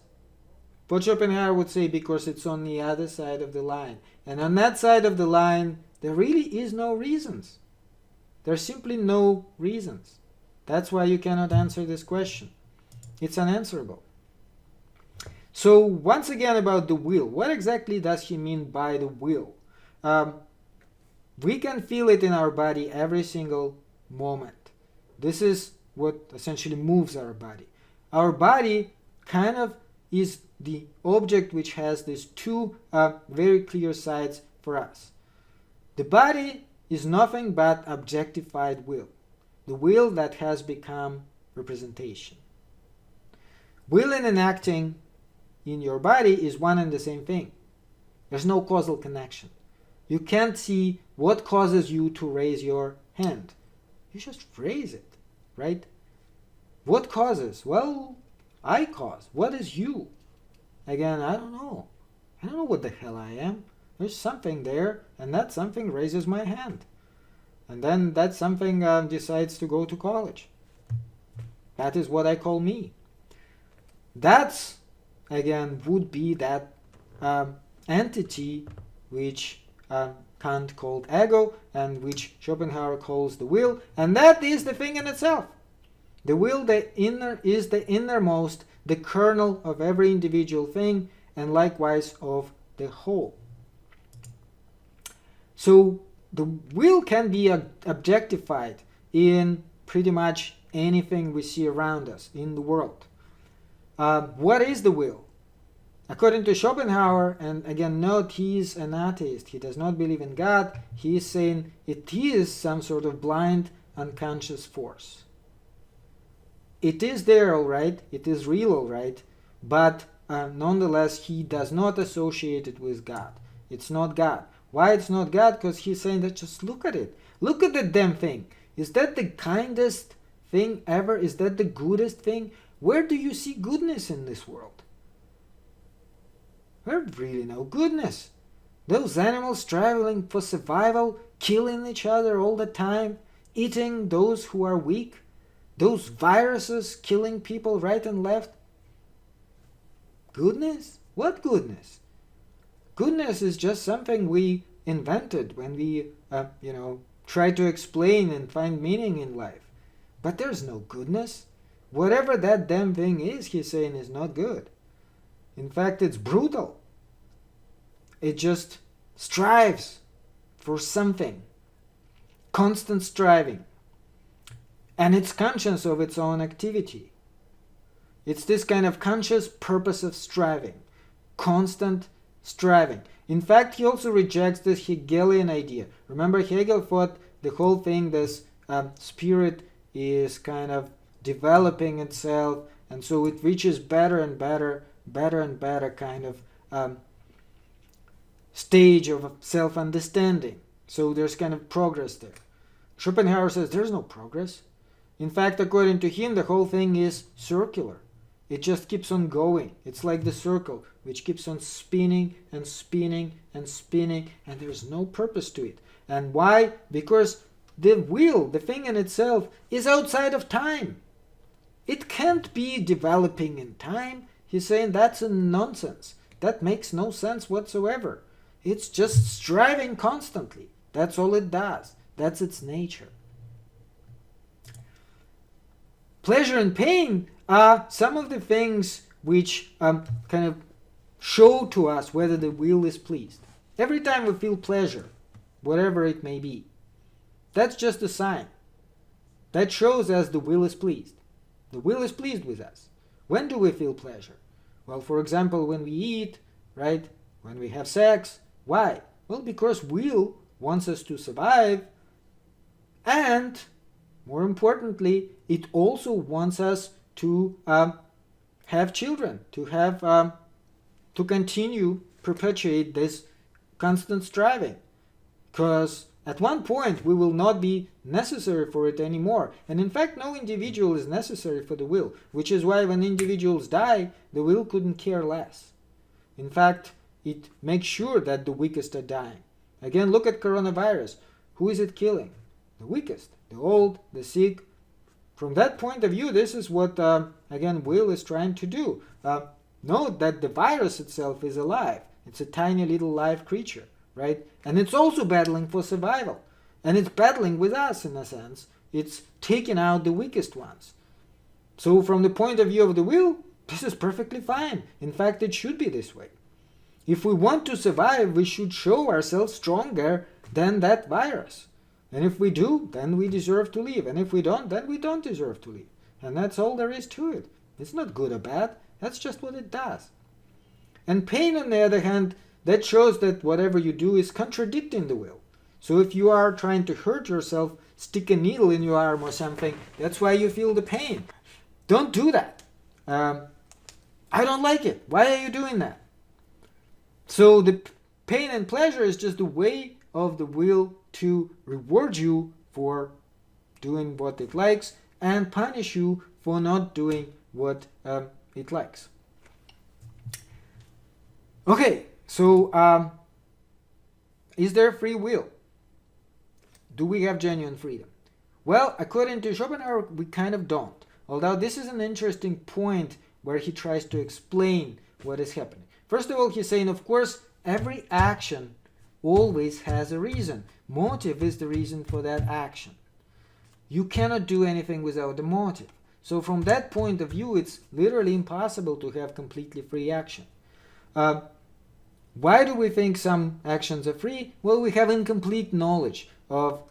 what Schopenhauer would say, because it's on the other side of the line. And on that side of the line, there really is no reasons. There's simply no reasons. That's why you cannot answer this question. It's unanswerable. So once again about the will. What exactly does he mean by the will? We can feel it in our body every single moment. This is what essentially moves our body. Our body kind of is the object which has these two very clear sides for us. The body is nothing but objectified will. The will that has become representation. Willing and acting in your body is one and the same thing. There's no causal connection. You can't see what causes you to raise your hand. You just raise it, right? What causes? Well, I cause. What is you? Again, I don't know. I don't know what the hell I am. There's something there, and that something raises my hand. And then that something decides to go to college. That is what I call me. That's, again, would be that entity which Kant called ego, and which Schopenhauer calls the will, and that is the thing in itself. The will, is the innermost, the kernel of every individual thing, and likewise of the whole. So the will can be objectified in pretty much anything we see around us in the world. What is the will? According to Schopenhauer, and again note, he is an atheist, he does not believe in God, he is saying it is some sort of blind, unconscious force. It is there, all right, it is real, all right, but nonetheless he does not associate it with God. It's not God. Why it's not God? Because he's saying that just look at it. Look at the damn thing. Is that the kindest thing ever? Is that the goodest thing? Where do you see goodness in this world? There's really no goodness. Those animals traveling for survival, killing each other all the time, eating those who are weak, those viruses killing people right and left. Goodness? What goodness? Goodness is just something we invented when we, try to explain and find meaning in life. But there's no goodness. Whatever that damn thing is, he's saying, is not good. In fact, it's brutal. It just strives for something. Constant striving. And it's conscious of its own activity. It's this kind of conscious purpose of striving. Constant striving. In fact, he also rejects this Hegelian idea. Remember, Hegel thought the whole thing, this spirit is kind of developing itself, and so it reaches better and better kind of stage of self-understanding. So there's kind of progress there. Schopenhauer says there's no progress. In fact, according to him, the whole thing is circular. It just keeps on going. It's like the circle, which keeps on spinning and spinning and spinning, and there's no purpose to it. And why? Because the wheel, the thing in itself, is outside of time. It can't be developing in time. He's saying that's a nonsense. That makes no sense whatsoever. It's just striving constantly. That's all it does. That's its nature. Pleasure and pain are some of the things which kind of show to us whether the will is pleased. Every time we feel pleasure, whatever it may be, that's just a sign. That shows us the will is pleased. The will is pleased with us. When do we feel pleasure? Well, for example, when we eat, right? When we have sex. Why? Well, because will wants us to survive, and more importantly, it also wants us to have children, to continue perpetuate this constant striving, because at one point we will not be necessary for it anymore. And in fact, no individual is necessary for the will, which is why when individuals die, the will couldn't care less. In fact, it makes sure that the weakest are dying. Again, look at coronavirus. Who is it killing? The weakest, the old, the sick. From that point of view, this is what, again, will is trying to do. Note that the virus itself is alive. It's a tiny little live creature, right? And it's also battling for survival. And it's battling with us, in a sense. It's taking out the weakest ones. So from the point of view of the will, this is perfectly fine. In fact, it should be this way. If we want to survive, we should show ourselves stronger than that virus. And if we do, then we deserve to live. And if we don't, then we don't deserve to live. And that's all there is to it. It's not good or bad. That's just what it does. And pain, on the other hand, that shows that whatever you do is contradicting the will. So if you are trying to hurt yourself, stick a needle in your arm or something, that's why you feel the pain. Don't do that. I don't like it. Why are you doing that? So the pain and pleasure is just a way of the will to reward you for doing what it likes and punish you for not doing what it likes. Okay, so is there free will? Do we have genuine freedom? Well, according to Schopenhauer, we kind of don't. Although this is an interesting point where he tries to explain what is happening. First of all, he's saying, of course, every action always has a reason. Motive is the reason for that action. You cannot do anything without the motive. So from that point of view, it's literally impossible to have completely free action. Why do we think some actions are free? Well, we have incomplete knowledge of,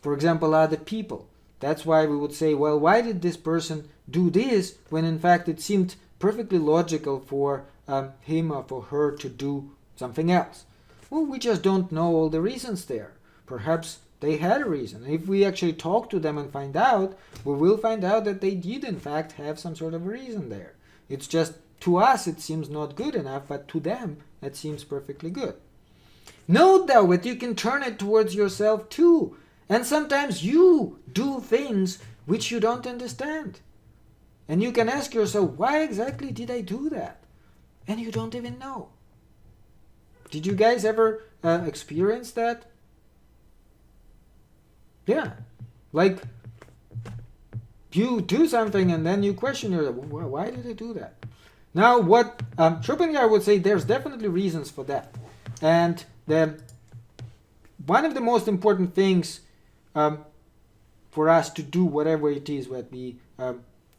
for example, other people. That's why we would say, well, why did this person do this when in fact it seemed perfectly logical for him or for her to do something else? Well, we just don't know all the reasons there. Perhaps they had a reason. If we actually talk to them and find out, we will find out that they did in fact have some sort of a reason there. It's just, to us it seems not good enough, but to them that seems perfectly good. Note though that you can turn it towards yourself too. And sometimes you do things which you don't understand. And you can ask yourself, why exactly did I do that? And you don't even know. Did you guys ever experience that? Yeah. Like, you do something and then you question yourself, why did I do that? Now, what Schopenhauer would say, there's definitely reasons for that. And one of the most important things for us to do whatever it is what we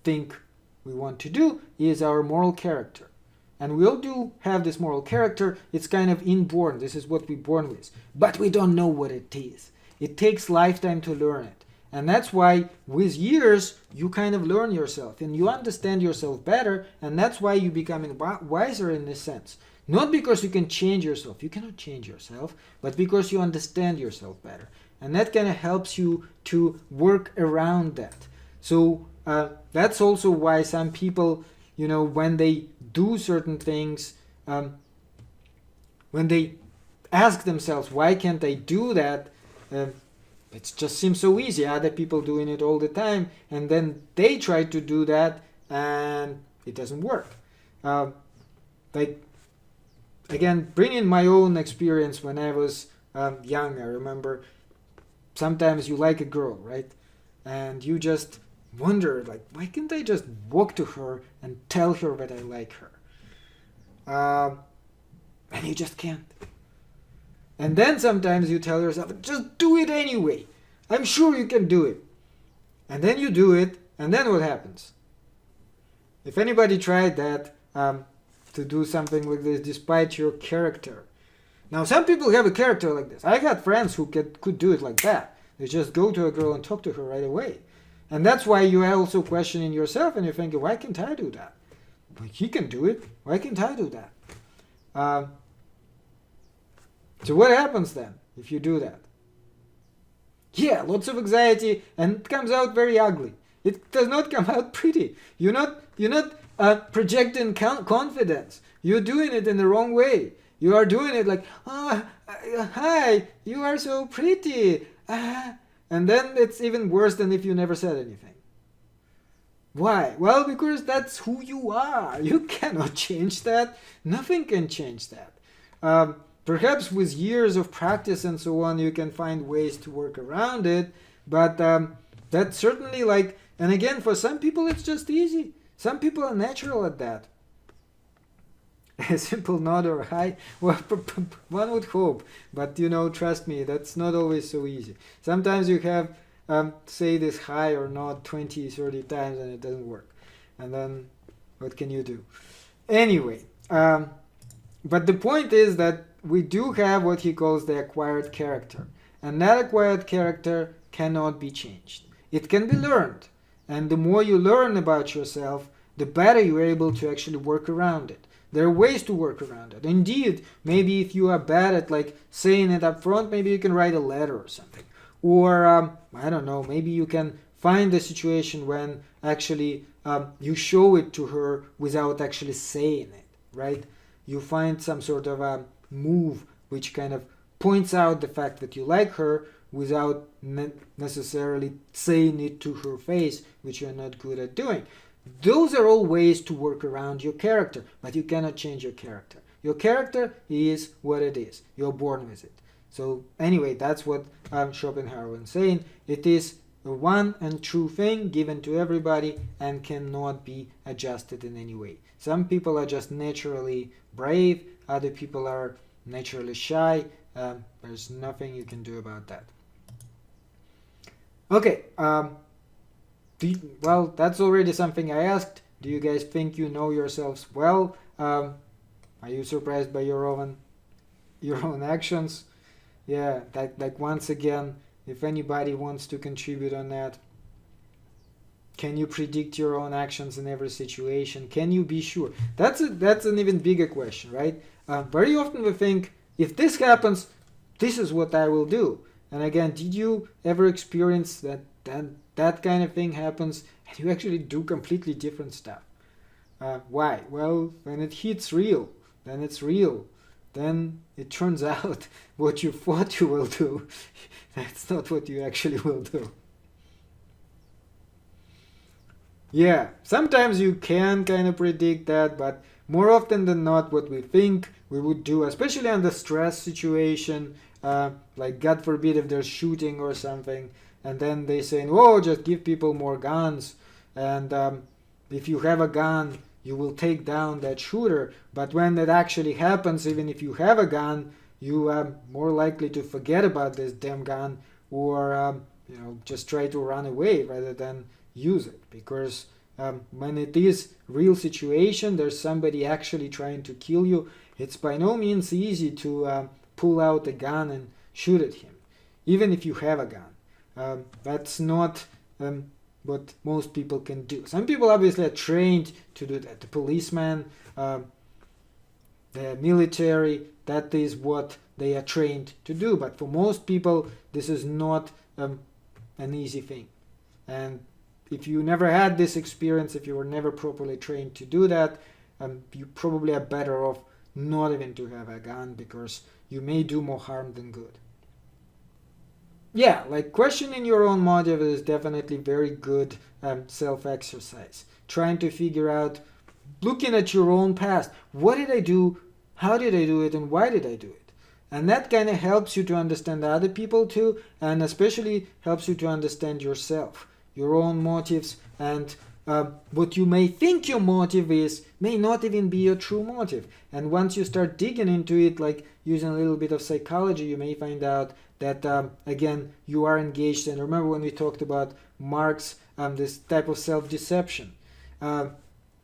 think we want to do is our moral character. And we all do have this moral character. It's kind of inborn. This is what we're born with. But we don't know what it is. It takes lifetime to learn it. And that's why with years you kind of learn yourself and you understand yourself better, and that's why you become wiser in this sense. Not because you can change yourself, you cannot change yourself, but because you understand yourself better. And that kind of helps you to work around that. So that's also why some people, when they do certain things, when they ask themselves, why can't I do that? It just seems so easy. Other people doing it all the time, and then they try to do that, and it doesn't work. Again, bringing my own experience when I was young, I remember sometimes you like a girl, right? And you just wonder, why can't I just walk to her and tell her that I like her? And you just can't. And then sometimes you tell yourself, just do it anyway. I'm sure you can do it. And then you do it, and then what happens? If anybody tried that, to do something like this despite your character. Now, some people have a character like this. I had friends who could do it like that. They just go to a girl and talk to her right away. And that's why you are also questioning yourself and you're thinking, why can't I do that? He can do it. Why can't I do that? So what happens then if you do that? Yeah, lots of anxiety, and it comes out very ugly. It does not come out pretty. You're not projecting confidence. You're doing it in the wrong way. You are doing it like, hi, you are so pretty. And then it's even worse than if you never said anything. Why? Well, because that's who you are. You cannot change that. Nothing can change that. Perhaps with years of practice and so on, you can find ways to work around it. But that's certainly and again, for some people, it's just easy. Some people are natural at that. A simple nod or hi, well, one would hope. But, trust me, that's not always so easy. Sometimes you have, say this hi or nod 20, 30 times and it doesn't work. And then what can you do? Anyway, but the point is that we do have what he calls the acquired character. And that acquired character cannot be changed. It can be learned. And the more you learn about yourself, the better you're able to actually work around it. There are ways to work around it. Indeed, maybe if you are bad at saying it up front, maybe you can write a letter or something. Or, I don't know, maybe you can find a situation when actually you show it to her without actually saying it, right? You find some sort of a move which kind of points out the fact that you like her without necessarily saying it to her face, which you're not good at doing. Those are all ways to work around your character, but you cannot change your character. Your character is what it is. You're born with it. So anyway, that's what Schopenhauer was saying. It is a one and true thing given to everybody and cannot be adjusted in any way. Some people are just naturally brave. Other people are naturally shy. There's nothing you can do about that. Okay. Well, that's already something I asked. Do you guys think you know yourselves well? Are you surprised by your own actions? Yeah, once again, if anybody wants to contribute on that, can you predict your own actions in every situation? Can you be sure? That's an even bigger question, right? Very often we think, if this happens, this is what I will do. And again, did you ever experience that kind of thing happens and you actually do completely different stuff? Why? Well, when it hits real, then it's real. Then it turns out what you thought you will do, that's not what you actually will do. Yeah, sometimes you can kind of predict that, but more often than not, what we think we would do, especially under stress situation, like God forbid if there's shooting or something, and then they say, oh, just give people more guns, and if you have a gun, you will take down that shooter. But when that actually happens, even if you have a gun, you are more likely to forget about this damn gun, or just try to run away rather than use it. Because when it is real situation, there's somebody actually trying to kill you, it's by no means easy to pull out a gun and shoot at him, even if you have a gun. That's not what most people can do. Some people obviously are trained to do that. The policeman, the military, that is what they are trained to do. But for most people, this is not an easy thing. And if you never had this experience, if you were never properly trained to do that, you probably are better off not even to have a gun, because you may do more harm than good. Yeah, like questioning your own motive is definitely very good self-exercise. Trying to figure out, looking at your own past, what did I do, how did I do it, and why did I do it? And that kind of helps you to understand other people too, and especially helps you to understand yourself, your own motives, and what you may think your motive is may not even be your true motive. And once you start digging into it, like using a little bit of psychology, you may find out that, again, you are engaged. And remember when we talked about Marx, this type of self-deception.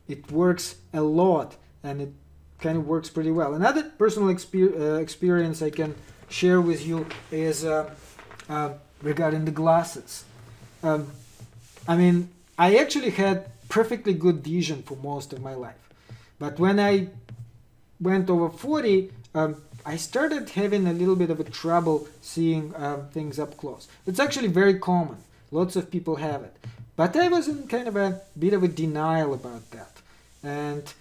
It works a lot, and it kind of works pretty well. Another personal experience I can share with you is regarding the glasses. I actually had perfectly good vision for most of my life. But when I went over 40, I started having a little bit of a trouble seeing things up close. It's actually very common. Lots of people have it. But I was in kind of a bit of a denial about that. And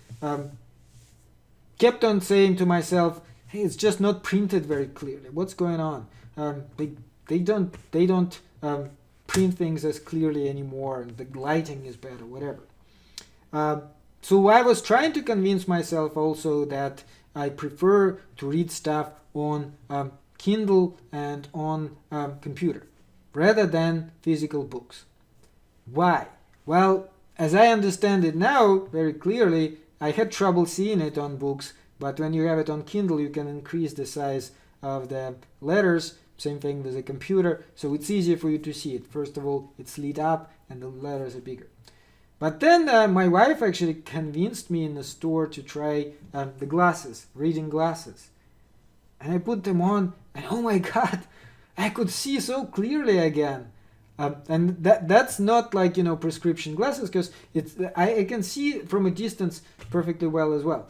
kept on saying to myself, hey, it's just not printed very clearly. What's going on? They don't print things as clearly anymore, and the lighting is better, whatever. So I was trying to convince myself also that I prefer to read stuff on Kindle and on computer rather than physical books. Why? Well, as I understand it now very clearly, I had trouble seeing it on books, but when you have it on Kindle, you can increase the size of the letters. Same thing with a computer, so it's easier for you to see it. First of all, it's lit up and the letters are bigger. But then my wife actually convinced me in the store to try the glasses, reading glasses. And I put them on, and oh my God, I could see so clearly again. And that's not like, prescription glasses, because I can see from a distance perfectly well as well.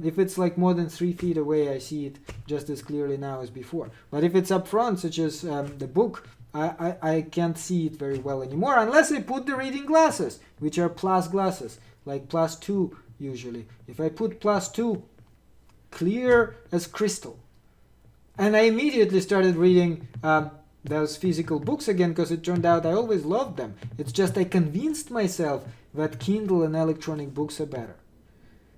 If it's like more than 3 feet away, I see it just as clearly now as before. But if it's up front, such as the book, I can't see it very well anymore, unless I put the reading glasses, which are plus glasses, like +2 usually. If I put +2, clear as crystal. And I immediately started reading those physical books again, because it turned out I always loved them. It's just I convinced myself that Kindle and electronic books are better.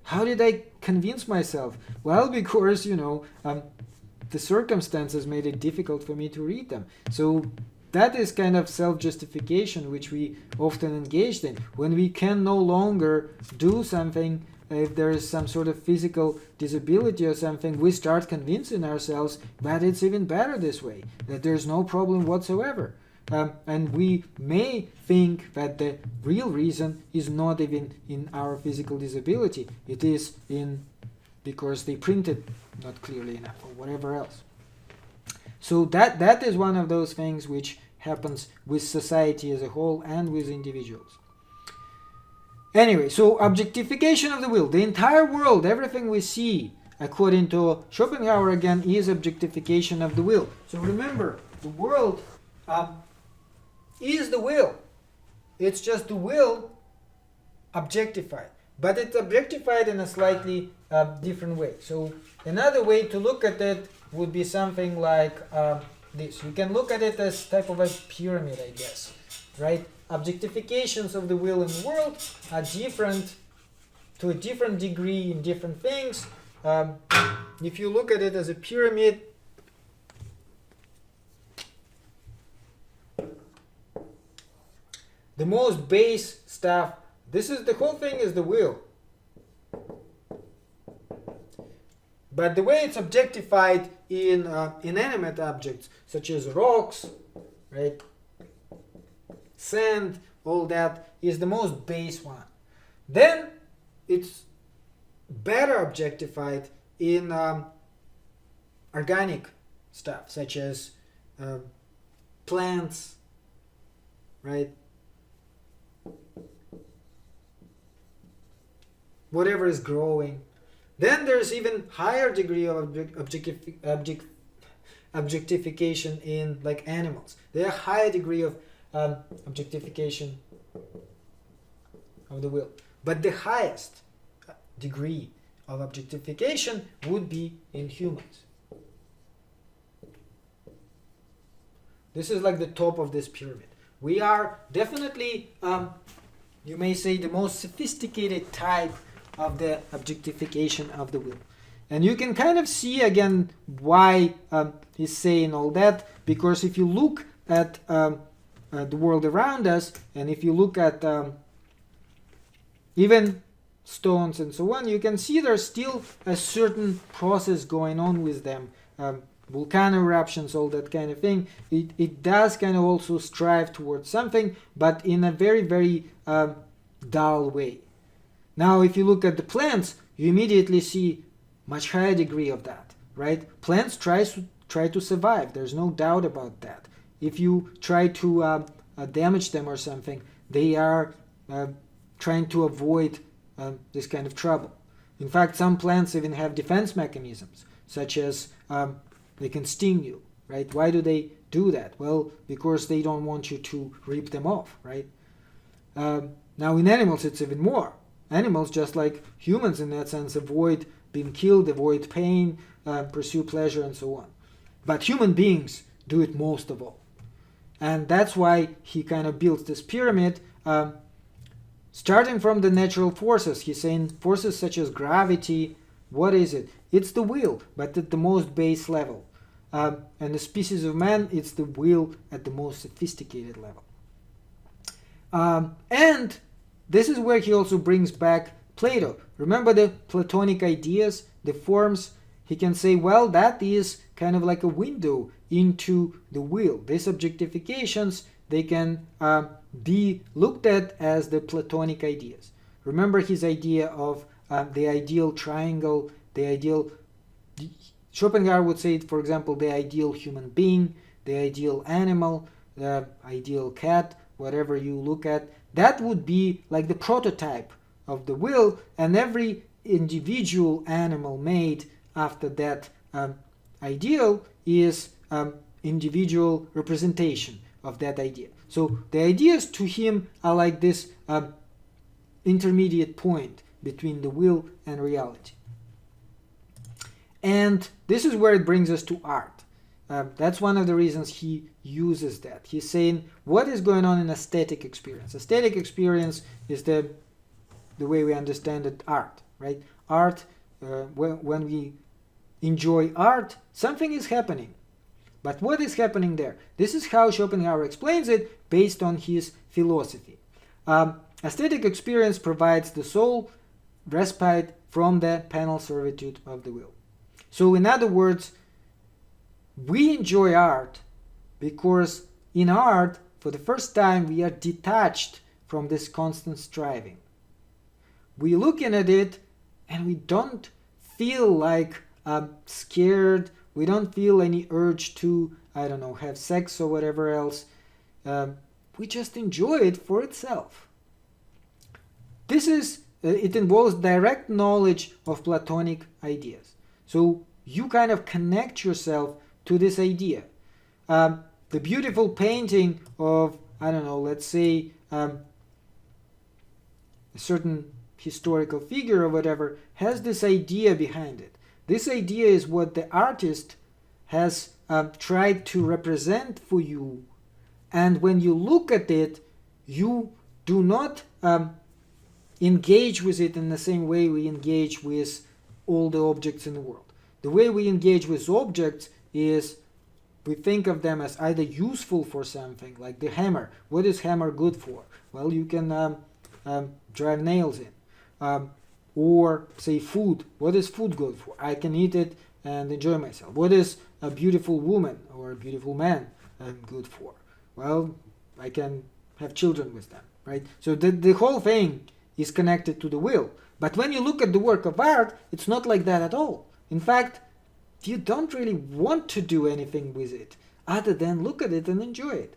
How did I convince myself? Well, because, the circumstances made it difficult for me to read them. So that is kind of self-justification, which we often engaged in. When we can no longer do something, if there is some sort of physical disability or something, we start convincing ourselves that it's even better this way, that there's no problem whatsoever. And we may think that the real reason is not even in our physical disability. It is because they printed not clearly enough or whatever else. So that is one of those things which happens with society as a whole and with individuals. Anyway, so objectification of the will. The entire world, everything we see, according to Schopenhauer again, is objectification of the will. So remember, the world is the will. It's just the will objectified. But it's objectified in a slightly different way. So another way to look at it would be something like this. You can look at it as type of a pyramid, I guess, right? Objectifications of the will in the world are different to a different degree in different things. If you look at it as a pyramid, the most base stuff, the whole thing is the will. But the way it's objectified in inanimate objects, such as rocks, right? Sand, all that, is the most base one. Then it's better objectified in organic stuff, such as plants, right? Whatever is growing. Then there's even higher degree of objectification in like animals. There are higher degree of objectification of the will. But the highest degree of objectification would be in humans. This is like the top of this pyramid. We are definitely, you may say, the most sophisticated type of the objectification of the will. And you can kind of see again why he's saying all that, because if you look at the world around us, and if you look at even stones and so on, you can see there's still a certain process going on with them. Volcano eruptions, all that kind of thing. It does kind of also strive towards something, but in a very, very dull way. Now, if you look at the plants, you immediately see much higher degree of that, right? Plants try to survive. There's no doubt about that. If you try to damage them or something, they are trying to avoid this kind of trouble. In fact, some plants even have defense mechanisms, such as they can sting you, right? Why do they do that? Well, because they don't want you to rip them off, right? Now, in animals, it's even more. Animals, just like humans in that sense, avoid being killed, avoid pain, pursue pleasure, and so on. But human beings do it most of all. And that's why he kind of builds this pyramid, starting from the natural forces. He's saying forces such as gravity, what is it? It's the will, but at the most base level. And the species of man, it's the will at the most sophisticated level. And this is where he also brings back Plato. Remember the Platonic ideas, the forms? He can say, well, that is kind of like a window into the will. These objectifications, they can be looked at as the Platonic ideas. Remember his idea of the ideal triangle, the ideal... Schopenhauer would say, for example, the ideal human being, the ideal animal, the ideal cat, whatever you look at. That would be like the prototype of the will, and every individual animal made after that ideal is individual representation of that idea. So the ideas to him are like this intermediate point between the will and reality. And this is where it brings us to art. That's one of the reasons he uses that. He's saying, what is going on in aesthetic experience? Aesthetic experience is the way we understand it, art, right? Art, when we enjoy art, something is happening. But what is happening there? This is how Schopenhauer explains it based on his philosophy. Aesthetic experience provides the soul respite from the penal servitude of the will. So in other words, we enjoy art because in art, for the first time, we are detached from this constant striving. We looking at it and we don't feel like scared. We don't feel any urge to, have sex or whatever else. We just enjoy it for itself. It involves direct knowledge of Platonic ideas. So you kind of connect yourself to this idea. The beautiful painting of, let's say a certain historical figure or whatever has this idea behind it. This idea is what the artist has tried to represent for you. And when you look at it, you do not engage with it in the same way we engage with all the objects in the world. The way we engage with objects is we think of them as either useful for something, like the hammer. What is hammer good for? Well, you can drive nails in. Or say food. What is food good for? I can eat it and enjoy myself. What is a beautiful woman or a beautiful man good for? Well, I can have children with them, right? So the whole thing is connected to the will. But when you look at the work of art, it's not like that at all. In fact, you don't really want to do anything with it other than look at it and enjoy it.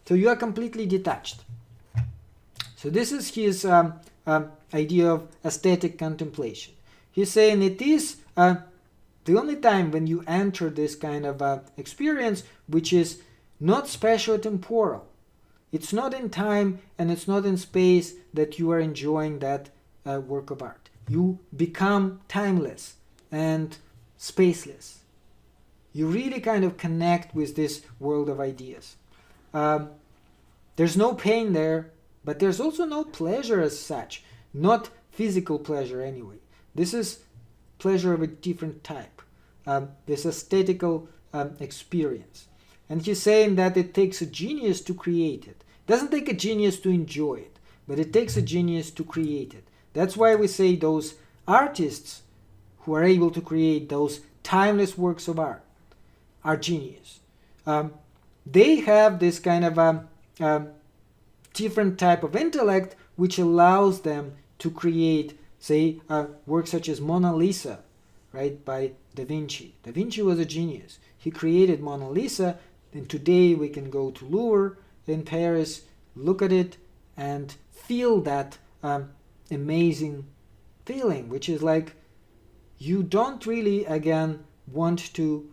So you are completely detached. So this is his idea of aesthetic contemplation. He's saying it is the only time when you enter this kind of experience which is not spatio-temporal. It's not in time and it's not in space that you are enjoying that work of art. You become timeless and spaceless. You really kind of connect with this world of ideas. There's no pain there, but there's also no pleasure as such. Not physical pleasure anyway. This is pleasure of a different type. This aesthetical experience. And he's saying that it takes a genius to create it. It doesn't take a genius to enjoy it, but it takes a genius to create it. That's why we say those artists who are able to create those timeless works of art are genius. They have this kind of different type of intellect which allows them to create, say, works such as Mona Lisa, right, by Da Vinci. Da Vinci was a genius. He created Mona Lisa, and today we can go to Louvre in Paris, look at it, and feel that amazing feeling, which is like you don't really, again, want to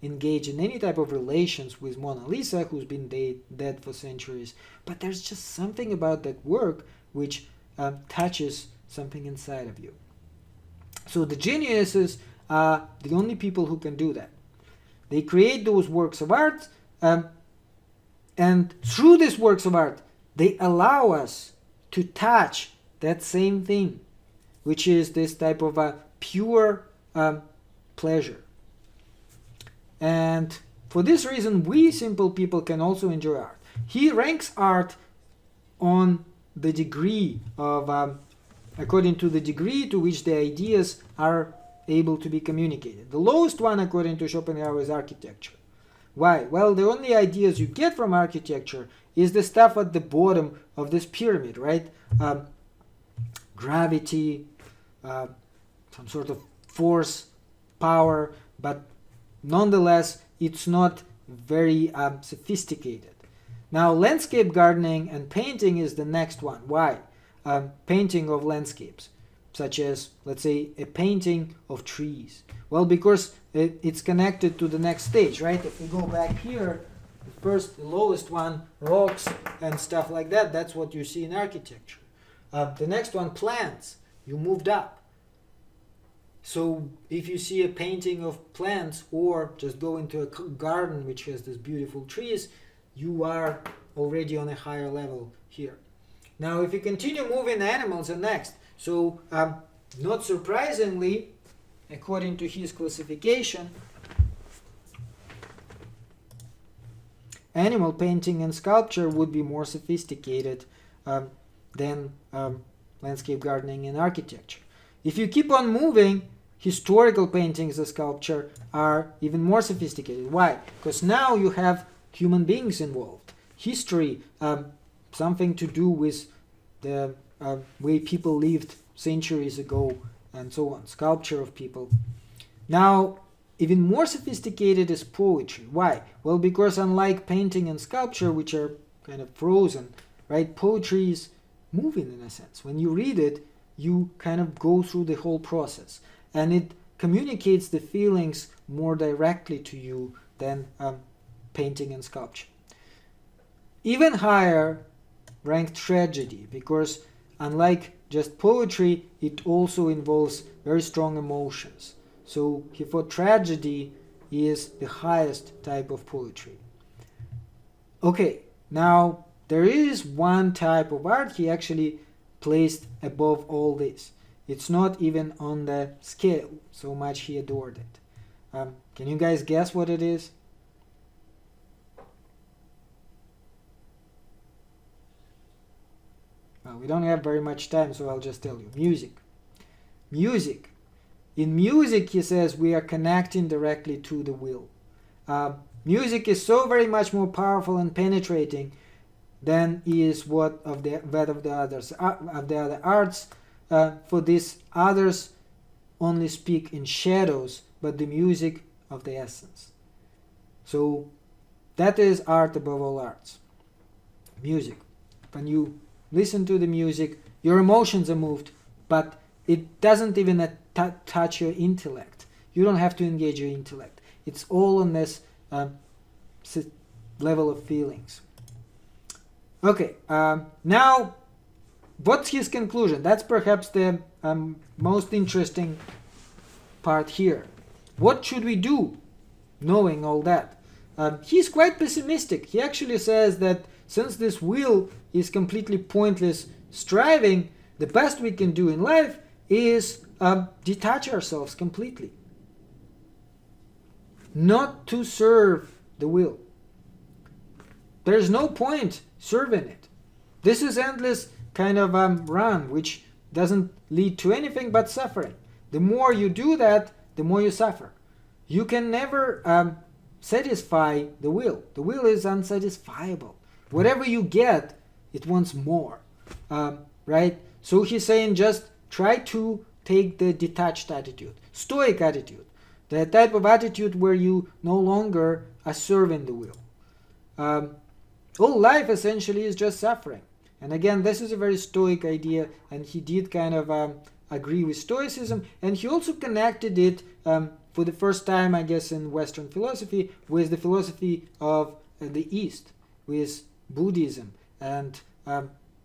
engage in any type of relations with Mona Lisa, who's been dead for centuries, but there's just something about that work which touches something inside of you. So the geniuses are the only people who can do that. They create those works of art, and through these works of art, they allow us to touch that same thing, which is this type of a pure pleasure. And for this reason, we simple people can also enjoy art. He ranks art on the degree of, according to the degree to which the ideas are able to be communicated. The lowest one, according to Schopenhauer, is architecture. Why? Well, the only ideas you get from architecture is the stuff at the bottom of this pyramid, right? Gravity, some sort of force, power, but nonetheless, it's not very sophisticated. Now, landscape gardening and painting is the next one. Why? Painting of landscapes, such as, let's say, a painting of trees. Well, because it's connected to the next stage, right? If we go back here, the lowest one, rocks and stuff like that, that's what you see in architecture. The next one, plants, you moved up. So if you see a painting of plants or just go into a garden which has these beautiful trees, you are already on a higher level here. Now, if you continue moving, animals are next. So, not surprisingly, according to his classification, animal painting and sculpture would be more sophisticated than landscape gardening and architecture. If you keep on moving, historical paintings and sculpture are even more sophisticated. Why? Because now you have human beings involved. History, something to do with the way people lived centuries ago and so on. Sculpture of people. Now, even more sophisticated is poetry. Why? Well, because unlike painting and sculpture, which are kind of frozen, right? Poetry is moving in a sense. When you read it, you kind of go through the whole process. And it communicates the feelings more directly to you than painting and sculpture. Even higher ranked tragedy, because unlike just poetry, it also involves very strong emotions. So he thought tragedy is the highest type of poetry. Okay, now there is one type of art he actually placed above all this. It's not even on the scale, so much he adored it. Can you guys guess what it is? Well, we don't have very much time, so I'll just tell you. Music. Music. In music, he says, we are connecting directly to the will. Music is so very much more powerful and penetrating than is that of the other arts. For these others only speak in shadows, but the music of the essence. So that is art above all arts. music. When you listen to the music, your emotions are moved, but it doesn't even touch your intellect. You don't have to engage your intellect. It's all on this level of feelings. Okay, now what's his conclusion? That's perhaps the most interesting part here. What should we do knowing all that? He's quite pessimistic. He actually says that since this will is completely pointless striving, the best we can do in life is detach ourselves completely. Not to serve the will. There's no point serving it. This is endless kind of run, which doesn't lead to anything but suffering. The more you do that, the more you suffer. You can never satisfy the will. The will is unsatisfiable. Whatever you get, it wants more. Right? So he's saying just try to take the detached attitude, stoic attitude, the type of attitude where you no longer are serving the will. All life essentially is just suffering. And again, this is a very stoic idea, and he did kind of agree with Stoicism, and he also connected it for the first time, I guess, in Western philosophy with the philosophy of the East, with Buddhism and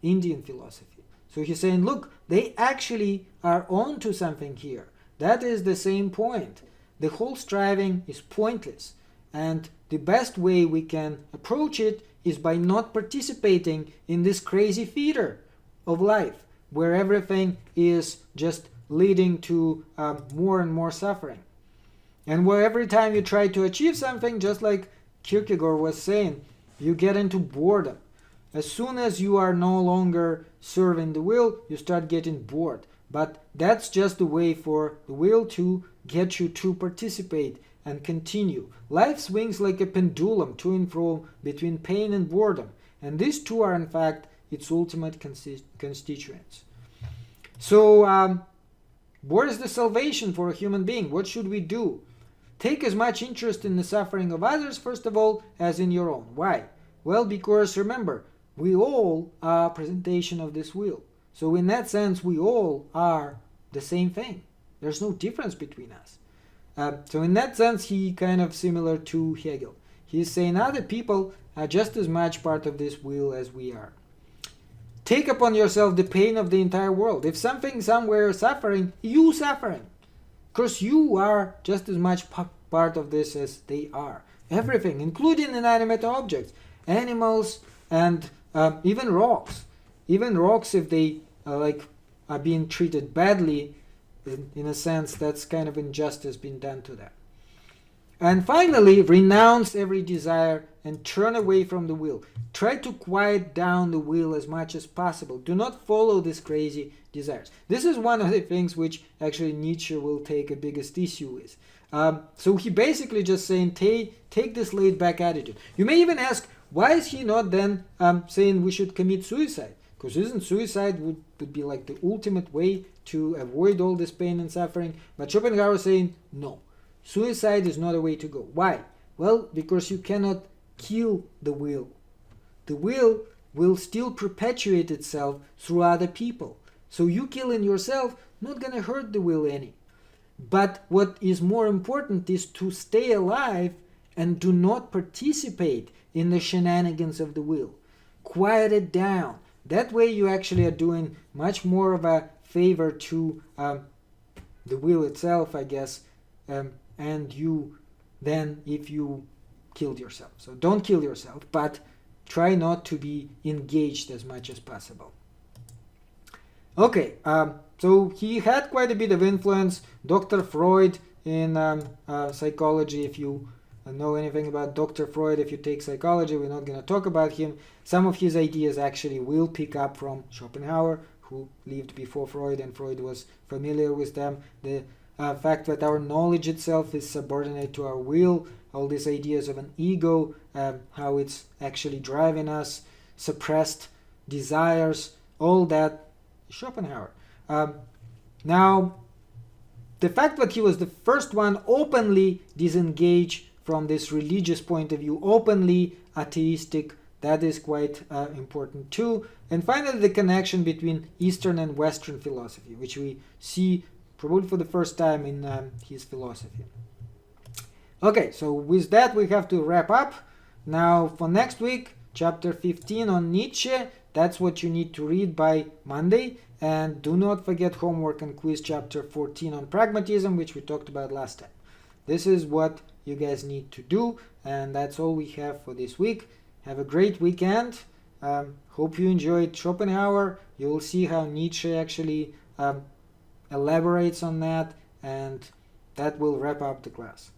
Indian philosophy. So he's saying, look, they actually are onto something here. That is the same point. The whole striving is pointless, and the best way we can approach it is by not participating in this crazy theater of life, where everything is just leading to more and more suffering. And where every time you try to achieve something, just like Kierkegaard was saying, you get into boredom. As soon as you are no longer serving the will, you start getting bored. But that's just the way for the will to get you to participate and continue. Life swings like a pendulum to and fro between pain and boredom, and these two are in fact its ultimate constituents. So where is the salvation for a human being? What should we do? Take as much interest in the suffering of others, first of all, as in your own. Why? Well, because remember, we all are a presentation of this will. So in that sense, we all are the same thing. There's no difference between us. So in that sense, he kind of similar to Hegel. He's saying other people are just as much part of this will as we are. Take upon yourself the pain of the entire world. If something somewhere is suffering, you suffering. Because you are just as much part of this as they are. Everything, including inanimate objects, animals, and even rocks. Even rocks, if they are being treated badly, in a sense, that's kind of injustice being done to them. And finally, renounce every desire and turn away from the will. Try to quiet down the will as much as possible. Do not follow these crazy desires. This is one of the things which actually Nietzsche will take a biggest issue with. So he basically just saying, take this laid-back attitude. You may even ask, why is he not then saying we should commit suicide? Because isn't suicide would be like the ultimate way to avoid all this pain and suffering? But Schopenhauer is saying, no, suicide is not a way to go. Why? Well, because you cannot kill the will. The will still perpetuate itself through other people. So you killing yourself, not going to hurt the will any. But what is more important is to stay alive and do not participate in the shenanigans of the will. Quiet it down. That way you actually are doing much more of a favor to the will itself, I guess, and you than if you killed yourself. So don't kill yourself, but try not to be engaged as much as possible. Okay, so he had quite a bit of influence. Dr. Freud in psychology, if you know anything about Dr. Freud, if you take psychology, we're not going to talk about him. Some of his ideas actually will pick up from Schopenhauer, who lived before Freud, and Freud was familiar with them. The fact that our knowledge itself is subordinate to our will, all these ideas of an ego, how it's actually driving us, suppressed desires, all that, Schopenhauer. Now, the fact that he was the first one openly disengaged from this religious point of view, openly atheistic That is quite important too. And finally, the connection between Eastern and Western philosophy, which we see probably for the first time in his philosophy. Okay, so with that we have to wrap up. Now for next week, chapter 15 on Nietzsche, that's what you need to read by Monday. And do not forget homework and quiz chapter 14 on pragmatism, which we talked about last time. This is what you guys need to do, and that's all we have for this week. Have a great weekend. Hope you enjoyed Schopenhauer. You will see how Nietzsche actually elaborates on that, and that will wrap up the class.